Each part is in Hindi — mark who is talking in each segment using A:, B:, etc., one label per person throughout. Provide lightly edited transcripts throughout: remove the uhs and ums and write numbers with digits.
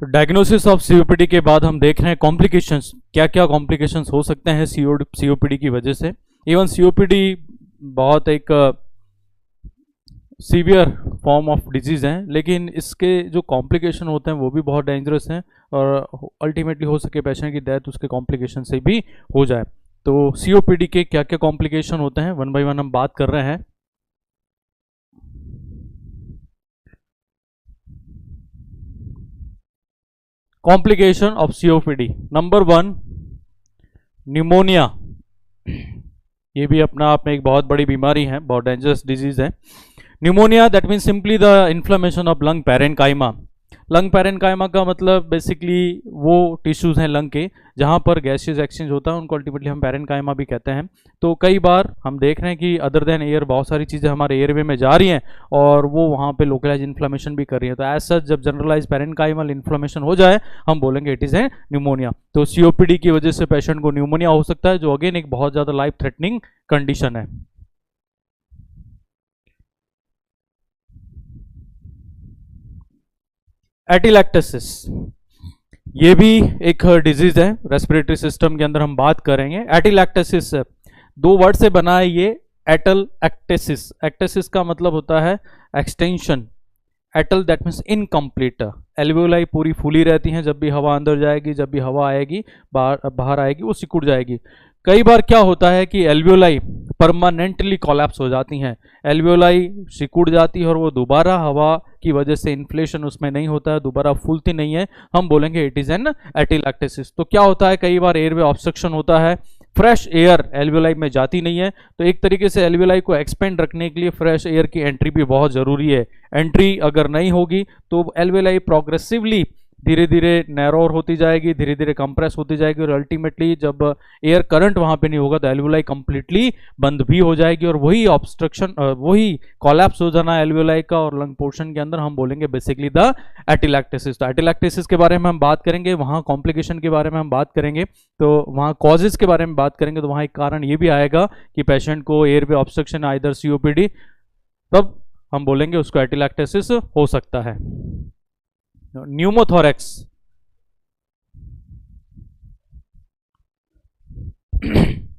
A: डायग्नोसिस ऑफ सीओपीडी के बाद हम देख रहे हैं कॉम्प्लिकेशंस, क्या क्या कॉम्प्लिकेशंस हो सकते हैं सीओपीडी की वजह से। इवन सीओपीडी बहुत एक सीवियर फॉर्म ऑफ डिजीज़ है, लेकिन इसके जो कॉम्प्लिकेशन होते हैं वो भी बहुत डेंजरस हैं और अल्टीमेटली हो सके पेशेंट की डेथ उसके कॉम्प्लिकेशन से भी हो जाए। तो सीओपीडी के क्या क्या कॉम्प्लिकेशन होते हैं वन बाय वन हम बात कर रहे हैं। Complication of COPD, number 1 pneumonia. ये भी अपना आप में एक बहुत बड़ी बीमारी है, बहुत डेंजरस डिजीज है। Pneumonia that means simply the inflammation of lung parenchyma. Lung parenchyma का मतलब बेसिकली वो टिश्यूज हैं लंग के जहाँ पर गैसियस एक्सचेंज होता है, उनको अल्टीमेटली हम पैरेन्काइमा भी कहते हैं। तो कई बार हम देख रहे हैं कि अदर देन एयर बहुत सारी चीज़ें हमारे एयरवे में जा रही हैं और वो वहाँ पे लोकलाइज इन्फ्लेमेशन भी कर रही है। तो एज सच जब जनरलाइज पैरेन्काइमल इन्फ्लेमेशन हो जाए हम बोलेंगे इट इज़ ए न्यूमोनिया। तो सीओपीडी की वजह से पेशेंट को न्यूमोनिया हो सकता है, जो अगेन एक बहुत ज़्यादा लाइफ थ्रेटनिंग कंडीशन है। एटिलैक्टोसिस, ये भी एक डिजीज है रेस्पिरेटरी सिस्टम के अंदर हम बात करेंगे। एटिलैक्टोसिस 2 वर्ड से बना है ये, एटल एक्टेसिस। एक्टेसिस का मतलब होता है extension, atel that means incomplete. Alveoli पूरी फूली रहती हैं, जब भी हवा अंदर जाएगी जब भी हवा आएगी बाहर आएगी वो सिकुड़ जाएगी। कई बार क्या होता है कि एल्वियोलाई परमानेंटली कोलैप्स हो जाती हैं, एल्वियोलाई सिकुड़ जाती है और वो दोबारा हवा की वजह से इन्फ्लेशन उसमें नहीं होता है, दोबारा फूलती नहीं है, हम बोलेंगे इट इज एन एटिलैक्टोसिस। तो क्या होता है, कई बार एयरवे ऑब्स्ट्रक्शन होता है, फ्रेश एयर एल्वियोलाई में जाती नहीं है। तो एक तरीके से एल्वियोलाई को एक्सपेंड रखने के लिए फ्रेश एयर की एंट्री भी बहुत ज़रूरी है। एंट्री अगर नहीं होगी तो एल्वियोलाई प्रोग्रेसिवली धीरे धीरे नैरोर होती जाएगी, धीरे धीरे कंप्रेस होती जाएगी और अल्टीमेटली जब एयर करंट वहां पे नहीं होगा तो एल्वियोलाई कंप्लीटली बंद भी हो जाएगी और वही ऑब्स्ट्रक्शन वही कोलैप्स हो जाना एल्वियोलाई का और लंग पोर्शन के अंदर हम बोलेंगे बेसिकली द एटिलैक्टोसिस। तो एटिलैक्टोसिस के बारे में हम बात करेंगे, वहाँ कॉम्प्लिकेशन के बारे में हम बात करेंगे, तो वहाँ कॉजेज के बारे में बात करेंगे। तो वहाँ एक कारण ये भी आएगा कि पेशेंट को एयरवे ऑब्स्ट्रक्शन आइदर सीओपीडी, तब हम बोलेंगे उसको एटिलैक्टोसिस हो सकता है। Pneumothorax,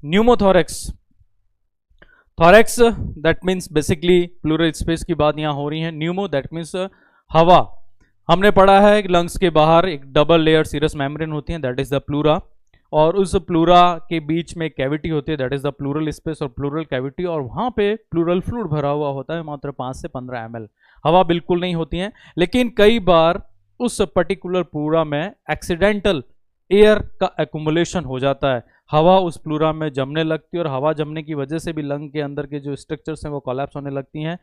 A: pneumothorax, thorax that means basically plural space की बात यहां हो रही है। न्यूमो दैट मीन्स हवा। हमने पढ़ा है कि लंग्स के बाहर एक डबल लेयर सीरस मेम्ब्रेन होती है दैट इज द प्लूरा, और उस प्लूरा के बीच में कैविटी होती है that is the plural space और प्लूरल कैविटी, और वहां पे प्लूरल फ्लूइड भरा हुआ होता है मात्र 5 से 15 ml। हवा बिल्कुल नहीं होती है, लेकिन कई बार उस पर्टिकुलर प्लूरा में एक्सीडेंटल एयर का एक्युमुलेशन हो जाता है, हवा उस प्लूरा में जमने लगती है और हवा जमने की वजह से भी लंग के अंदर के जो स्ट्रक्चर्स हैं वो कोलैप्स होने लगती हैं।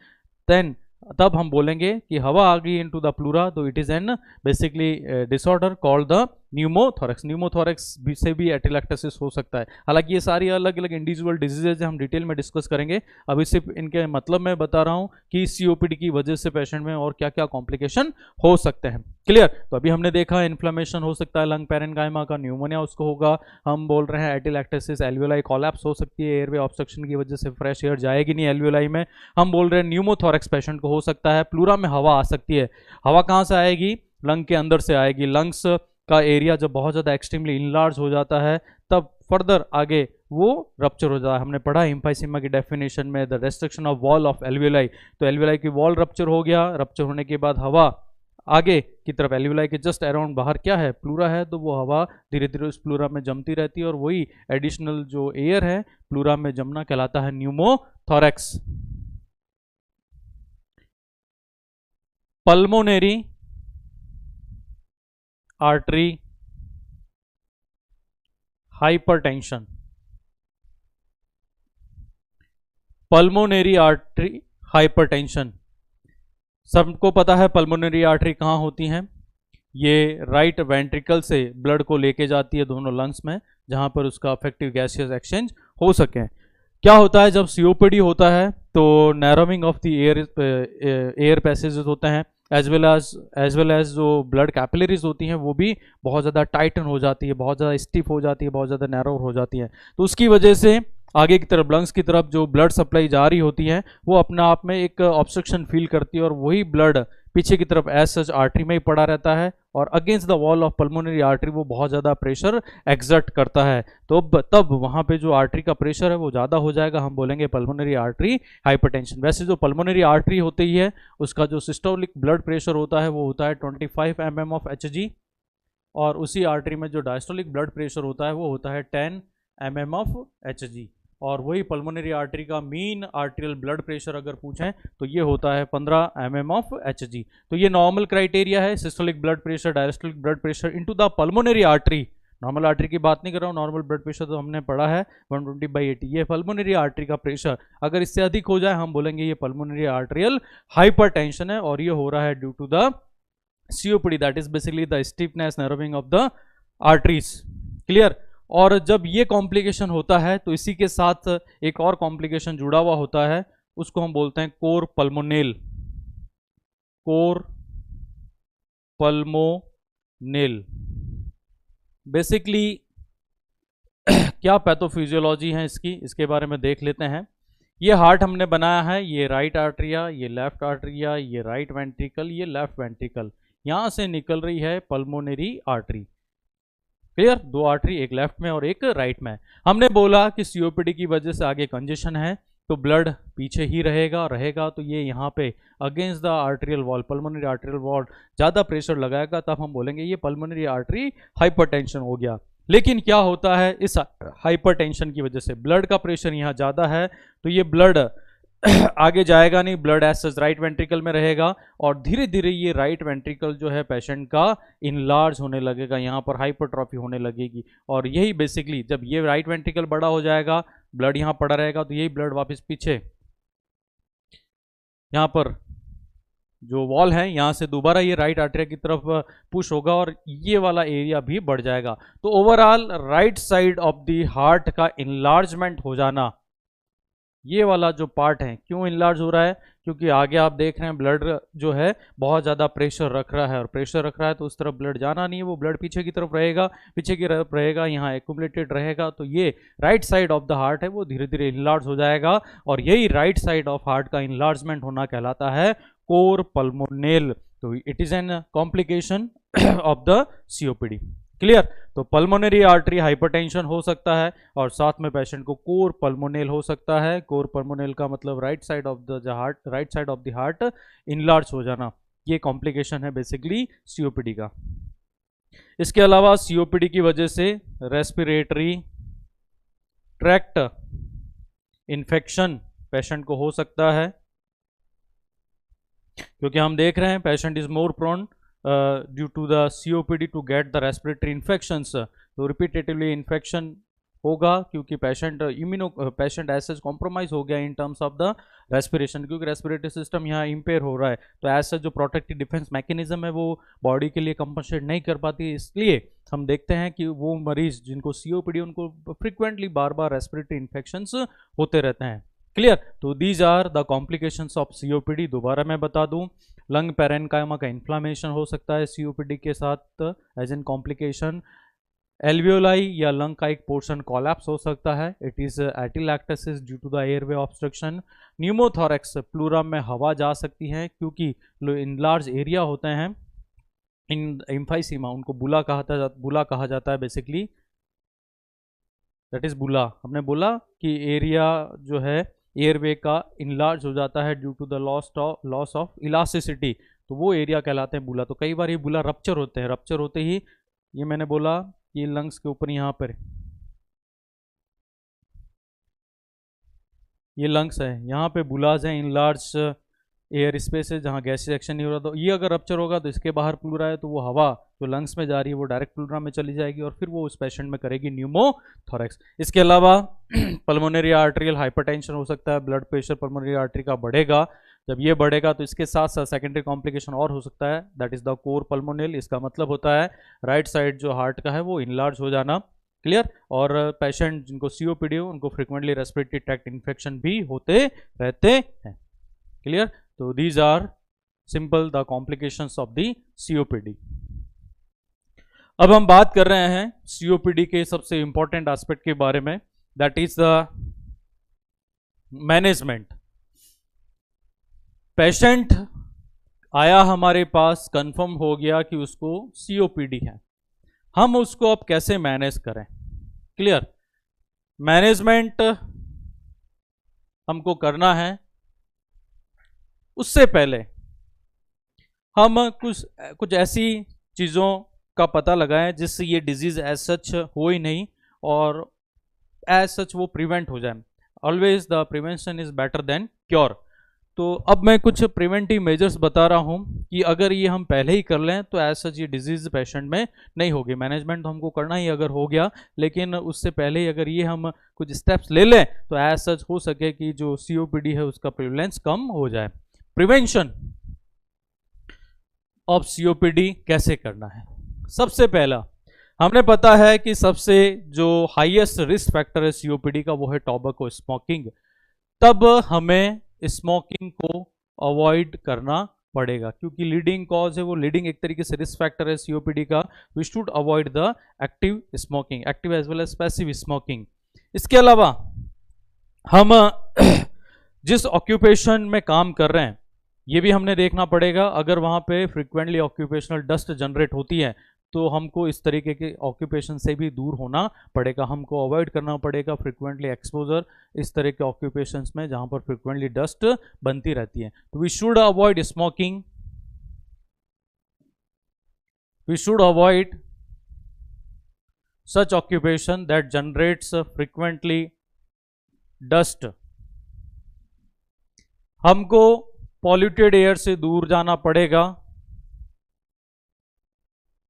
A: तब हम बोलेंगे कि हवा आ गई इनटू द प्लूरा, तो it is N basically disorder called the pneumothorax. Pneumothorax से भी एटिलैक्टोसिस हो सकता है। हालांकि ये सारी अलग अलग इंडिविजुअल डिजीजेज हम डिटेल में डिस्कस करेंगे, अभी सिर्फ इनके मतलब मैं बता रहा हूँ कि सीओपीडी की वजह से पेशेंट में और क्या क्या कॉम्प्लिकेशन हो सकते हैं। क्लियर? तो अभी हमने देखा इन्फ्लेमेशन हो सकता है लंग पैरेन्काइमा का, न्यूमोनिया उसको होगा, हम बोल रहे हैं एटिलैक्टोसिस, एल्वियोलाई कोलैप्स हो सकती है, एयरवे ऑब्स्ट्रक्शन की वजह से फ्रेश एयर जाएगी नहीं एल्वियोलाई में, हम बोल रहे हैं न्यूमोथोरैक्स पेशेंट को हो सकता है। प्लूरा में हवा आ सकती है, हवा कहाँ से आएगी, लंग के अंदर से आएगी। लंग्स का एरिया जब बहुत ज़्यादा एक्सट्रीमली इनलार्ज हो जाता है तब फर्दर आगे वो रप्चर हो जाता है। हमने पढ़ा एम्फाइसीमा की डेफिनेशन में the restriction of wall of alveoli, तो एल्वियोलाई की वॉल रप्चर हो गया, रप्चर होने के बाद हवा आगे की तरफ एल्वियोलाई के जस्ट अराउंड बाहर क्या है, प्लूरा है, तो वो हवा धीरे धीरे उस प्लूरा में जमती रहती है और वही एडिशनल जो एयर है प्लूरा में जमना कहलाता है pneumothorax. Pulmonary artery hypertension, pulmonary artery hypertension, सबको पता है पल्मोनरी आर्टरी कहाँ होती हैं, ये राइट वेंट्रिकल से ब्लड को लेके जाती है दोनों लंग्स में जहाँ पर उसका अफेक्टिव गैसियस एक्सचेंज हो सके। क्या होता है जब सीओपीडी होता है तो narrowing of the air passages होते हैं, एज वेल एज जो ब्लड कैपिलरीज होती हैं वो भी बहुत ज़्यादा टाइटन हो जाती है, बहुत ज़्यादा स्टिफ हो जाती है, बहुत ज़्यादा नैरो हो जाती है। तो उसकी वजह से आगे की तरफ लंग्स की तरफ जो ब्लड सप्लाई जा रही होती है वो अपने आप में एक ऑब्स्ट्रक्शन फील करती है और वही ब्लड पीछे की तरफ एज सच आर्टरी में ही पड़ा रहता है और against the wall of pulmonary artery वो बहुत ज़्यादा प्रेशर एक्सर्ट करता है, तो तब वहाँ पे जो आर्टरी का प्रेशर है वो ज़्यादा हो जाएगा, हम बोलेंगे पल्मोनरी आर्टरी हाइपरटेंशन। वैसे जो पल्मोनरी आर्टरी होती है उसका जो सिस्टोलिक ब्लड प्रेशर होता है वो होता है 25 mm ऑफ Hg, और उसी आर्टरी में जो डायस्टोलिक ब्लड प्रेशर होता है वो होता है 10 mm ऑफ Hg। और वही पल्मोनरी आर्टरी का मीन आर्टेरियल ब्लड प्रेशर अगर पूछें तो ये होता है 15 mm ऑफ Hg। तो ये नॉर्मल क्राइटेरिया है, systolic blood pressure, diastolic blood pressure into the pulmonary artery. Normal artery की बात नहीं कर रहा हूँ, नॉर्मल ब्लड प्रेशर तो हमने पढ़ा है 120/80। ये पल्मोनरी आर्टरी का प्रेशर अगर इससे अधिक हो जाए हम बोलेंगे ये पल्मोनरी आर्टेरियल हाइपरटेंशन है, और ये हो रहा है due to the COPD, that is basically the stiffness narrowing of the arteries. Clear. और जब ये कॉम्प्लिकेशन होता है तो इसी के साथ एक और कॉम्प्लिकेशन जुड़ा हुआ होता है, उसको हम बोलते हैं core pulmonale. Core pulmonale basically क्या पैथोफिजियोलॉजी है इसकी, इसके बारे में देख लेते हैं। ये हार्ट हमने बनाया है, ये राइट आर्टरिया, ये लेफ्ट आर्टरिया, ये राइट वेंट्रिकल, ये लेफ्ट वेंट्रिकल, यहां से निकल रही है पल्मोनरी आर्टरी। क्लियर। दो आर्टरी, एक लेफ्ट में और एक राइट में। हमने बोला कि COPD की वजह से आगे कंजेशन है तो ब्लड पीछे ही रहेगा, तो ये यहाँ पे against the arterial wall, pulmonary arterial wall ज़्यादा प्रेशर लगाएगा, तब हम बोलेंगे ये पल्मोनरी आर्टरी हाइपरटेंशन हो गया। लेकिन क्या होता है, इस हाइपरटेंशन की वजह से ब्लड का प्रेशर यहाँ ज़्यादा है तो ये ब्लड आगे जाएगा नहीं, ब्लड एज राइट वेंट्रिकल में रहेगा, और धीरे धीरे ये राइट वेंट्रिकल जो है पेशेंट का इनलार्ज होने लगेगा, यहाँ पर हाइपरट्रॉफी होने लगेगी। और यही बेसिकली जब ये राइट वेंट्रिकल बड़ा हो जाएगा, ब्लड यहाँ पड़ा रहेगा, तो यही ब्लड वापस पीछे यहाँ पर जो वॉल है यहाँ से दोबारा ये राइट आर्टरी की तरफ पुश होगा और ये वाला एरिया भी बढ़ जाएगा। तो overall right side of the heart का इनलार्जमेंट हो जाना, ये वाला जो पार्ट है क्यों इनलार्ज हो रहा है, क्योंकि आगे आप देख रहे हैं ब्लड जो है बहुत ज़्यादा प्रेशर रख रहा है, और प्रेशर रख रहा है तो उस तरफ ब्लड जाना नहीं है, वो ब्लड पीछे की तरफ रहेगा, पीछे की तरफ रहेगा, यहाँ एक्यूमुलेटेड रहेगा, तो ये right side of the heart है वो धीरे धीरे इनलार्ज हो जाएगा, और यही राइट साइड ऑफ हार्ट का इनलार्जमेंट होना कहलाता है कोर पल्मोनेल। तो it is N complication of the COPD। Clear. तो पल्मोनरी आर्टरी हाइपरटेंशन हो सकता है और साथ में पेशेंट को कोर पल्मोनेल हो सकता है। कोर पल्मोनेल का मतलब right side of the heart, right side of the heart enlarge हो जाना, ये कॉम्प्लिकेशन है बेसिकली COPD का। इसके अलावा COPD की वजह से रेस्पिरेटरी ट्रैक्ट इन्फेक्शन पेशेंट को हो सकता है, क्योंकि हम देख रहे हैं patient is more prone due to the COPD to get the respiratory infections. तो रिपीटेटिवली इन्फेक्शन होगा क्योंकि पेशेंट ऐसे कॉम्प्रोमाइज हो गया in terms of the respiration, क्योंकि रेस्पिरेटरी सिस्टम यहाँ इम्पेयर हो रहा है, तो ऐसा जो प्रोटेक्टिव डिफेंस मैकेनिज्म है वो बॉडी के लिए कंपनसेट नहीं कर पाती। इसलिए हम देखते हैं कि वो मरीज जिनको COPD उनको फ्रिक्वेंटली बार बार रेस्पिरेटरी इन्फेक्शंस होते रहते हैं। क्लियर। तो these are the complications of COPD। दोबारा मैं बता दूं, लंग पैरेन्काइमा का इन्फ्लामेशन हो सकता है COPD के साथ एज एन कॉम्प्लिकेशन। एल्वियोलाई या लंग का एक पोर्शन कोलैप्स हो सकता है, it is atelectasis due to the airway obstruction. Pneumothorax, pleura में हवा जा सकती है क्योंकि इनलार्ज एरिया होते हैं इन एम्फाइसीमा, उनको बुला कहा जाता है बेसिकली, दैट इज बुला। हमने बोला कि एरिया जो है एयरवे का इनलार्ज हो जाता है due to the loss of elasticity, तो वो एरिया कहलाते हैं बुला। तो कई बार ये बुला रप्चर होते हैं, रप्चर होते ही ये मैंने बोला कि लंग्स के ऊपर यहाँ पर ये लंग्स है, यहाँ पे बुलाज हैं, इनलार्ज एयर स्पेस है जहाँ गैस एक्शन नहीं हो रहा, तो ये अगर रप्चर होगा तो इसके बाहर प्लूरा है तो वो हवा जो लंग्स में जा रही है वो डायरेक्ट प्लूरा में चली जाएगी और फिर वो उस पेशेंट में करेगी न्यूमोथोरैक्स। इसके अलावा पल्मोनरी आर्टेरियल हाइपरटेंशन हो सकता है, ब्लड प्रेशर पल्मोनरी आर्टरी का बढ़ेगा, जब ये बढ़ेगा तो इसके साथ साथ सेकेंडरी कॉम्प्लिकेशन और हो सकता है, that is the core pulmonale. इसका मतलब होता है राइट साइड जो हार्ट का है वो इनलार्ज हो जाना। क्लियर। और पेशेंट जिनको COPD हो उनको फ्रिक्वेंटली रेस्पिरेटरी ट्रैक्ट इन्फेक्शन भी होते रहते हैं। क्लियर। तो these are simple the complications of the COPD। अब हम बात कर रहे हैं COPD के सबसे इंपॉर्टेंट एस्पेक्ट के बारे में, that is the management. Patient आया हमारे पास, कंफर्म हो गया कि उसको COPD है, हम उसको अब कैसे मैनेज करें? क्लियर? मैनेजमेंट हमको करना है। उससे पहले हम कुछ ऐसी चीज़ों का पता लगाएं जिससे ये डिजीज एज सच हो ही नहीं और एज सच वो प्रिवेंट हो जाए। Always the prevention is better than cure. तो अब मैं कुछ प्रिवेंटिव मेजर्स बता रहा हूं कि अगर ये हम पहले ही कर लें तो एज सच ये डिजीज पेशेंट में नहीं होगी। मैनेजमेंट तो हमको करना ही अगर हो गया, लेकिन उससे पहले ही अगर ये हम कुछ स्टेप्स ले लें तो एज सच हो सके कि जो COPD है उसका प्रिवलेंस कम हो जाए। प्रिवेंशन ऑफ COPD कैसे करना है? सबसे पहला, हमने पता है कि सबसे जो हाईएस्ट रिस्क फैक्टर है COPD का वो है टोबैको स्मोकिंग। तब हमें स्मोकिंग को अवॉइड करना पड़ेगा क्योंकि लीडिंग कॉज है वो, लीडिंग एक तरीके से रिस्क फैक्टर है COPD का। We should avoid the active smoking, active as well as passive smoking. इसके अलावा हम जिस ऑक्यूपेशन में काम कर रहे हैं ये भी हमने देखना पड़ेगा। अगर वहाँ पे फ्रिक्वेंटली ऑक्यूपेशनल डस्ट जनरेट होती है तो हमको इस तरीके के ऑक्यूपेशन से भी दूर होना पड़ेगा, हमको अवॉइड करना पड़ेगा फ्रिक्वेंटली एक्सपोजर इस तरह के ऑक्यूपेशंस में जहाँ पर फ्रिक्वेंटली डस्ट बनती रहती है। तो we should avoid smoking, we should avoid such occupation that generates frequently dust. हमको पॉल्यूटेड एयर से दूर जाना पड़ेगा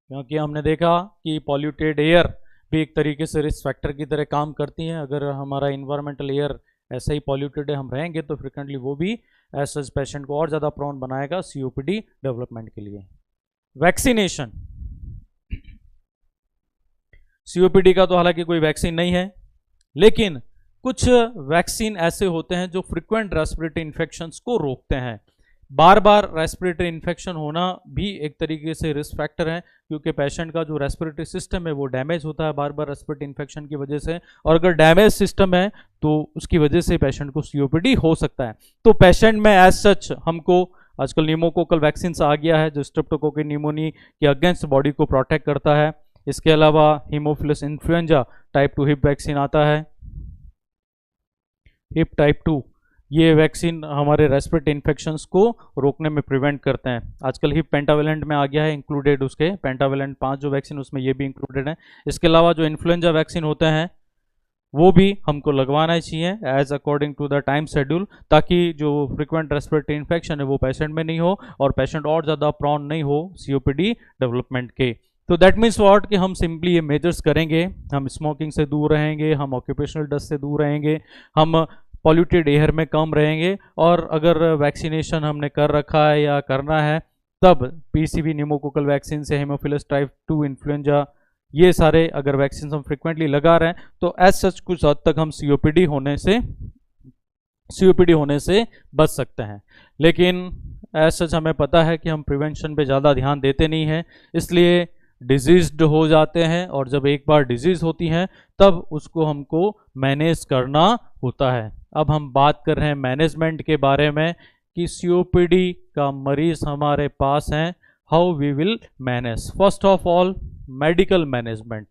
A: क्योंकि हमने देखा कि पॉल्यूटेड एयर भी एक तरीके से रिस्क फैक्टर की तरह काम करती हैं। अगर हमारा इन्वायरमेंटल एयर ऐसा ही पॉल्यूटेड है हम रहेंगे तो फ्रिक्वेंटली वो भी एज सच पेशेंट को और ज़्यादा प्रोन बनाएगा COPD डेवलपमेंट के लिए। वैक्सीनेशन, COPD का तो हालांकि कोई वैक्सीन नहीं है, लेकिन कुछ वैक्सीन ऐसे होते हैं जो फ्रिक्वेंट रेस्पिरेटरी इन्फेक्शंस को रोकते हैं। बार बार रेस्पिरेटरी इन्फेक्शन होना भी एक तरीके से रिस्क फैक्टर है क्योंकि पेशेंट का जो रेस्पिरेटरी सिस्टम है वो डैमेज होता है बार बार रेस्पिरेटरी इन्फेक्शन की वजह से, और अगर डैमेज सिस्टम है तो उसकी वजह से पेशेंट को COPD हो सकता है। तो पेशेंट में एज सच हमको आजकल न्यूमोकोकल वैक्सीन आ गया है जो स्ट्रेप्टोकोकल न्यूमोनी के अगेंस्ट बॉडी को प्रोटेक्ट करता है। इसके अलावा Haemophilus influenza type 2 hip vaccine आता है, हिप टाइप 2। ये वैक्सीन हमारे रेस्पिरेटरी इन्फेक्शंस को रोकने में प्रिवेंट करते हैं। आजकल हिप पेंटावेलेंट में आ गया है इंक्लूडेड, उसके पेंटावेलेंट 5 जो वैक्सीन उसमें ये भी इंक्लूडेड है। इसके अलावा जो इन्फ्लुएंजा वैक्सीन होते हैं वो भी हमको लगवाना चाहिए as according to the time schedule, ताकि जो फ्रिक्वेंट रेस्पिरेटरी इन्फेक्शन है वो पेशेंट में नहीं हो और पेशेंट और ज़्यादा प्रॉन नहीं हो COPD डेवलपमेंट के। तो दैट मीन्स व्हाट कि हम सिंपली ये मेजर्स करेंगे, हम स्मोकिंग से दूर रहेंगे, हम ऑक्यूपेशनल डस्ट से दूर रहेंगे, हम पॉल्यूटेड एयर में कम रहेंगे, और अगर वैक्सीनेशन हमने कर रखा है या करना है तब PCV न्यूमोकोकल वैक्सीन से हेमोफिलस टाइप 2 इन्फ्लुएंजा, ये सारे अगर वैक्सीन हम फ्रिक्वेंटली लगा रहे हैं तो एज सच कुछ हद तक हम COPD होने से बच सकते हैं। लेकिन एज सच हमें पता है कि हम प्रिवेंशन पे ज़्यादा ध्यान देते नहीं हैं, इसलिए डिजीज्ड हो जाते हैं, और जब एक बार डिजीज होती हैं तब उसको हमको मैनेज करना होता है। अब हम बात कर रहे हैं मैनेजमेंट के बारे में कि COPD का मरीज हमारे पास हैं, how we will manage. First of all medical management,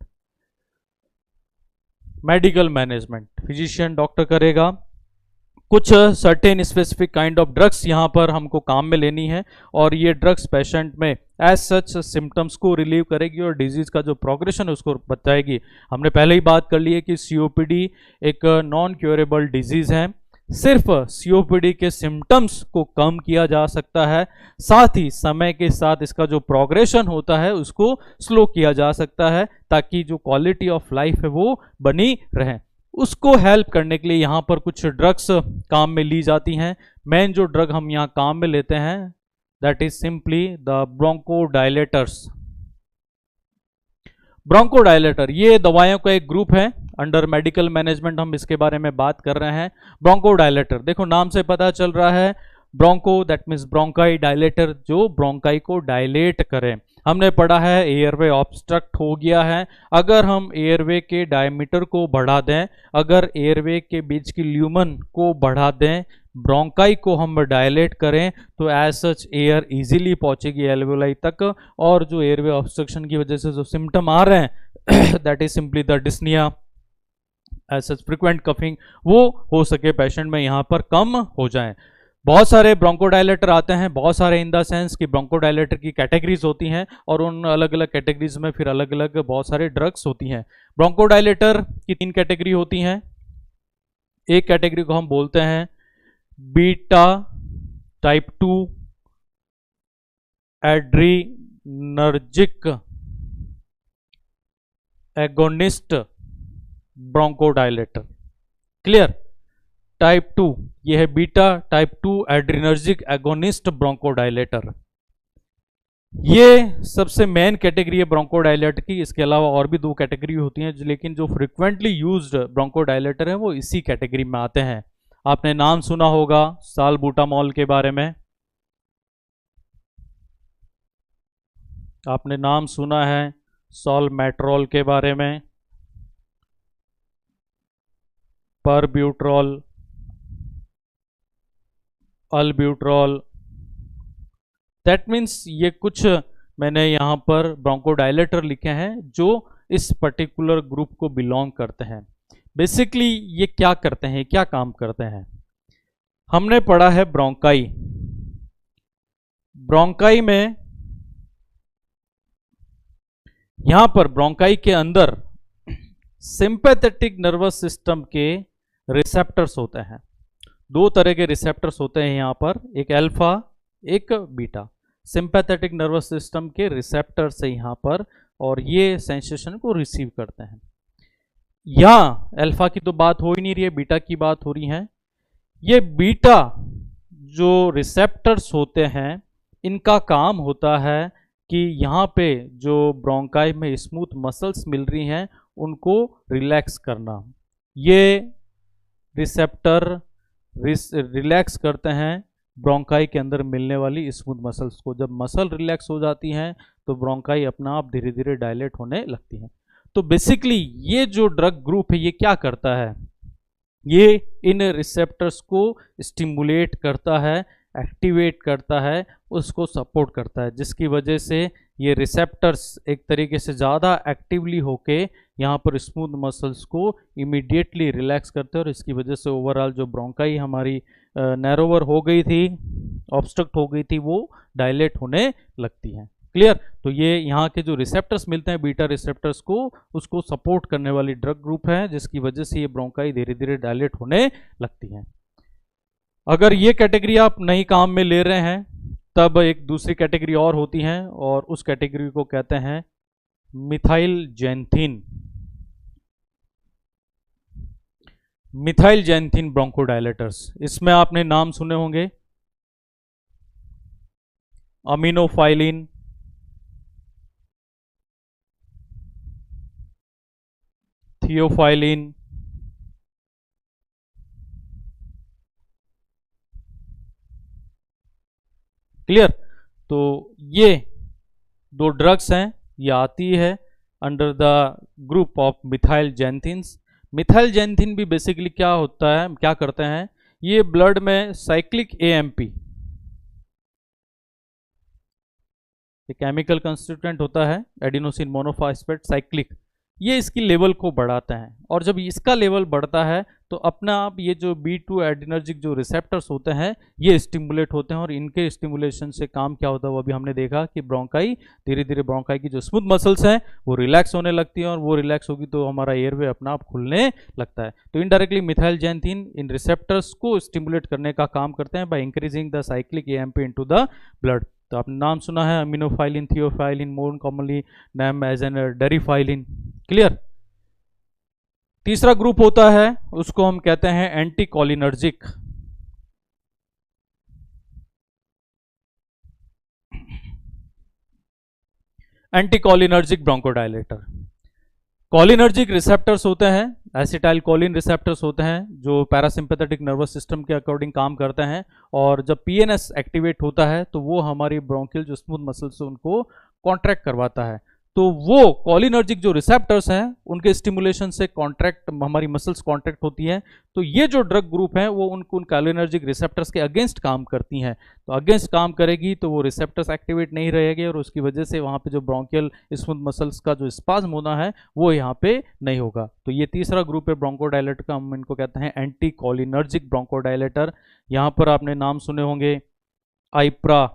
A: medical management physician doctor करेगा। कुछ certain specific kind of drugs यहाँ पर हमको काम में लेनी है, और ये ड्रग्स पेशेंट में एज सच सिम्टम्स को रिलीव करेगी और डिजीज़ का जो प्रोग्रेशन है उसको बताएगी। हमने पहले ही बात कर ली है कि COPD एक नॉन क्योरेबल डिजीज़ है, सिर्फ COPD के सिम्टम्स को कम किया जा सकता है, साथ ही समय के साथ इसका जो प्रोग्रेशन होता है उसको स्लो किया जा सकता है, ताकि जो क्वालिटी ऑफ लाइफ है वो बनी रहे। उसको हेल्प करने के लिए यहाँ पर कुछ ड्रग्स काम में ली जाती हैं। मेन जो ड्रग हम यहाँ काम में लेते हैं that is simply the bronchodilators. Bronchodilator ये दवाइयों का एक ग्रुप है, अंडर मेडिकल मैनेजमेंट हम इसके बारे में बात कर रहे हैं। ब्रोंकोडायलेटर देखो नाम से पता चल रहा है, broncho that means bronchi, dilator जो ब्रोंकाई को डायलेट करें। हमने पढ़ा है एयरवे ऑब्स्ट्रक्ट हो गया है, अगर हम एयरवे के डायमीटर को बढ़ा दें, अगर एयरवे के बीच की ल्यूमन को बढ़ा दें, ब्रोंकाई को हम डायलेट करें तो एज सच एयर इजीली पहुंचेगी एल्वेओलाई तक, और जो एयरवे ऑब्स्ट्रक्शन की वजह से जो सिम्टम आ रहे हैं that is simply the dyspnoea, as such frequent coughing, वो हो सके पेशेंट में यहाँ पर कम हो जाए। बहुत सारे ब्रोंकोडायलेटर आते हैं, बहुत सारे इन द सेंस कि ब्रोंकोडायलेटर की कैटेगरीज होती हैं और उन अलग अलग कैटेगरीज में फिर अलग अलग बहुत सारे ड्रग्स होती हैं। ब्रोंकोडायलेटर की 3 कैटेगरी होती हैं। एक कैटेगरी को हम बोलते हैं beta type 2 adrenergic agonist bronchodilator. Clear? Type 2 ये है beta type 2 adrenergic agonist bronchodilator. ये सबसे मेन कैटेगरी है ब्रोंकोडायलेटर की। इसके अलावा और भी 2 कैटेगरी होती हैं, लेकिन जो फ्रिक्वेंटली यूज्ड ब्रोंकोडायलेटर है वो इसी कैटेगरी में आते हैं। आपने नाम सुना होगा सालबुटामॉल के बारे में, आपने नाम सुना है सॉलमेट्रॉल के बारे में, परब्यूट्रॉल, अल्ब्यूट्रॉल। दैट मीन्स ये कुछ मैंने यहाँ पर ब्रोंकोडायलेटर लिखे हैं जो इस पर्टिकुलर ग्रुप को बिलोंग करते हैं। बेसिकली ये क्या करते हैं, क्या काम करते हैं? हमने पढ़ा है ब्रोंकाई। ब्रोंकाई में यहां पर ब्रोंकाई के अंदर सिंपैथेटिक नर्वस सिस्टम के रिसेप्टर्स होते हैं। 2 तरह के रिसेप्टर्स होते हैं यहां पर, एक अल्फा एक बीटा। सिंपैथेटिक नर्वस सिस्टम के रिसेप्टर्स है यहां पर, और ये सेंसेशन को रिसीव करते हैं। यहां अल्फा की तो बात हो ही नहीं रही है, बीटा की बात हो रही है। ये बीटा जो रिसेप्टर्स होते हैं इनका काम होता है कि यहाँ पे जो ब्रोंकाई में स्मूथ मसल्स मिल रही हैं उनको रिलैक्स करना। ये रिसेप्टर रिलैक्स करते हैं ब्रोंकाई के अंदर मिलने वाली स्मूथ मसल्स को। जब मसल रिलैक्स हो जाती हैं तो ब्रोंकाई अपना आप धीरे धीरे डायलेट होने लगती हैं। तो बेसिकली ये जो ड्रग ग्रुप है ये क्या करता है, ये इन रिसेप्टर्स को स्टिमुलेट करता है, एक्टिवेट करता है, उसको सपोर्ट करता है, जिसकी वजह से ये रिसेप्टर्स एक तरीके से ज़्यादा एक्टिवली होके यहाँ पर स्मूथ मसल्स को इमीडिएटली रिलैक्स करते हैं, और इसकी वजह से ओवरऑल जो ब्रोंकाई हमारी नैरोवर हो गई थी, ऑब्स्ट्रक्ट हो गई थी, वो डायलेट होने लगती हैं। क्लियर? तो ये यहाँ के जो रिसेप्टर्स मिलते हैं बीटा रिसेप्टर्स को, उसको सपोर्ट करने वाली ड्रग ग्रुप है, जिसकी वजह से ये ब्रोंकाई धीरे धीरे डायलेट होने लगती हैं। अगर ये कैटेगरी आप नई काम में ले रहे हैं तब एक दूसरी कैटेगरी और होती है, और उस कैटेगरी को कहते हैं मिथाइल जैंथिन। मिथाइल जैंथिन ब्रोंकोडायलेटर्स, इसमें आपने नाम सुने होंगे अमीनोफाइलिन, थियोफाइलिन, क्लियर? तो ये 2 ड्रग्स हैं, ये आती है under the group of methyl xanthines. Methyl xanthine भी बेसिकली क्या होता है, क्या करते हैं, ये ब्लड में साइक्लिक एएमपी, ये केमिकल कंस्टिट्यूएंट होता है एडिनोसिन मोनोफॉस्फेट साइक्लिक, ये इसकी लेवल को बढ़ाता है, और जब इसका लेवल बढ़ता है तो अपना आप ये जो B2 एडिनर्जिक जो रिसेप्टर्स होते हैं ये स्टिमुलेट होते हैं, और इनके स्टिमुलेशन से काम क्या होता है वो अभी हमने देखा कि ब्रोंकाई धीरे धीरे, ब्रोंकाई की जो स्मूथ मसल्स हैं वो रिलैक्स होने लगती हैं, और वो रिलैक्स होगी तो हमारा एयरवे अपना आप खुलने लगता है। तो इनडायरेक्टली मिथाइल जैंथिन इन रिसेप्टर्स को स्टिमुलेट करने का काम करते हैं by increasing the cyclic AMP into the blood. तो आपने नाम सुना है aminophylline, theophylline, more commonly name as an deriphylline. Clear? तीसरा ग्रुप होता है उसको हम कहते हैं anticholinergic. Anticholinergic bronchodilator. Cholinergic receptors होते हैं, एसिटाइल कोलिन रिसेप्टर्स होते हैं जो पैरासिम्पैथेटिक नर्वस सिस्टम के अकॉर्डिंग काम करते हैं, और जब पीएनएस एक्टिवेट होता है तो वो हमारी ब्रोंकियल जो स्मूथ मसल्स उनको कॉन्ट्रैक्ट करवाता है। तो वो कोलिनर्जिक जो रिसेप्टर्स हैं उनके स्टिमुलेशन से कॉन्ट्रैक्ट, हमारी मसल्स कॉन्ट्रैक्ट होती हैं। तो ये जो ड्रग ग्रुप है वो उन कोलिनर्जिक रिसेप्टर्स के अगेंस्ट काम करती हैं। तो अगेंस्ट काम करेगी तो वो रिसेप्टर्स एक्टिवेट नहीं रहेंगे और उसकी वजह से वहाँ पे जो ब्रोंकियल स्मूथ मसल्स का जो स्पाज्म होना है वो यहाँ पे नहीं होगा। तो ये तीसरा ग्रुप है ब्रोंकोडायलेटर का, हम इनको कहते हैं एंटी कोलिनर्जिक ब्रोंकोडायलेटर। यहाँ पर आपने नाम सुने होंगे IPRA,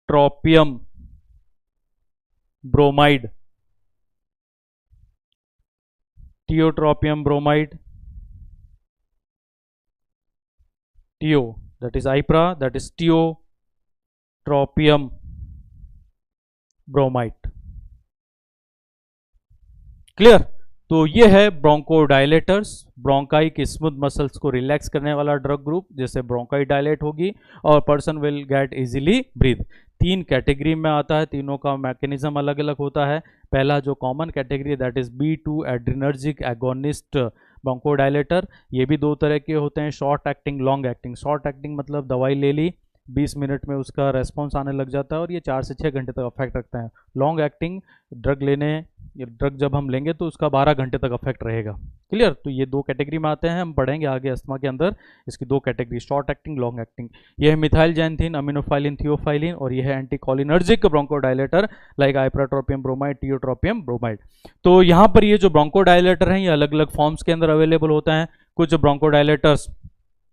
A: tropium bromide, tiotropium bromide, tio that is IPRA, that is tiotropium bromide। क्लियर? तो ये है ब्रोंकोडायलेटर्स, ब्रोंकाई के स्मूथ मसल्स को रिलैक्स करने वाला ड्रग ग्रुप, जैसे ब्रोंकाई डायलेट होगी और person will get easily breathe. तीन कैटेगरी में आता है, तीनों का मैकेनिज्म अलग अलग होता है। पहला जो common category that is B2 adrenergic agonist bronchodilator. ये भी दो तरह के होते हैं, short acting, long acting. Short acting मतलब दवाई ले ली 20 मिनट में उसका रेस्पॉन्स आने लग जाता है और ये 4 से 6 घंटे तक अफेक्ट रखता है। लॉन्ग एक्टिंग ड्रग ड्रग जब हम लेंगे तो उसका 12 घंटे तक अफेक्ट रहेगा। क्लियर? तो ये दो कैटेगरी में आते हैं, हम पढ़ेंगे आगे अस्थमा के अंदर इसकी दो category, short acting, long acting. ये है मिथाइल जैंथिन, अमीनोफाइलिन, थियोफाइलिन, और ये है anticholinergic bronchodilator like ipratropium bromide, tiotropium bromide. तो यहाँ पर ये जो ब्रोंकोडायलेटर हैं ये अलग अलग फॉर्म्स के अंदर अवेलेबल होता है। कुछ ब्रोंकोडायलेटर्स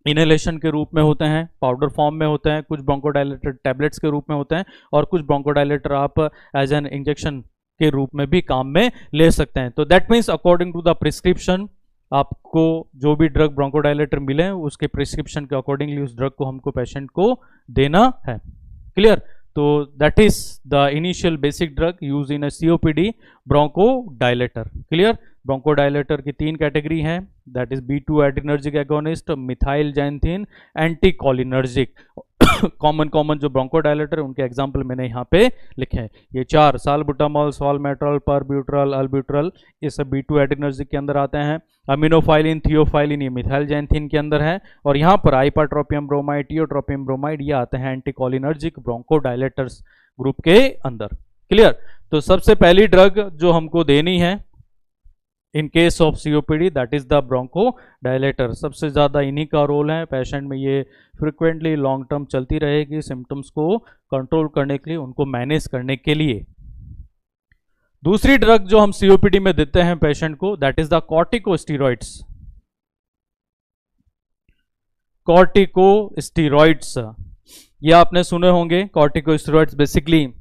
A: इनहेलेशन के रूप में होते हैं, पाउडर फॉर्म में होते हैं, कुछ ब्रोंकोडायलेटर टैबलेट्स के रूप में होते हैं, और कुछ ब्रोंकोडायलेटर आप एज एन इंजेक्शन के रूप में भी काम में ले सकते हैं। तो that means according to the prescription, आपको जो भी ड्रग ब्रोंकोडायलेटर मिले उसके प्रिस्क्रिप्शन के अकॉर्डिंगली उस ड्रग को हमको पेशेंट को देना है। क्लियर? तो that is the initial basic drug use in a COPD, bronchodilator. Clear? Bronchodilator की तीन कैटेगरी हैं, that is B2 adrenergic agonist, methyl xanthine anticholinergic. Common जो ब्रोंकोडायलेटर है उनके एग्जाम्पल मैंने यहाँ पे लिखे हैं, ये चार, सालबुटामॉल, सॉलमेट्रॉल, परब्यूट्रल, अल्ब्यूट्रल, ये सब B2 एड्रिनर्जिक के अंदर आते हैं। अमीनोफाइलिन, थियोफाइलिन ये मिथाइल जैंथिन के अंदर है, और यहाँ पर आइपाट्रोपियम ब्रोमाइड, टियोट्रोपियम ब्रोमाइड ये आते हैं एंटीकोलिनर्जिक ब्रोंकोडायलेटर्स ग्रुप के अंदर। क्लियर? तो सबसे पहली ड्रग जो हमको देनी है इन case of COPD that is the bronchodilator. सबसे ज़्यादा इन्हीं का रोल है, पेशेंट में ये फ्रिक्वेंटली लॉन्ग टर्म चलती रहेगी, सिम्टम्स को कंट्रोल करने के लिए, उनको मैनेज करने के लिए। दूसरी ड्रग जो हम COPD में देते हैं पेशेंट को that is the corticosteroids. Corticosteroids ये आपने सुने होंगे। Corticosteroids basically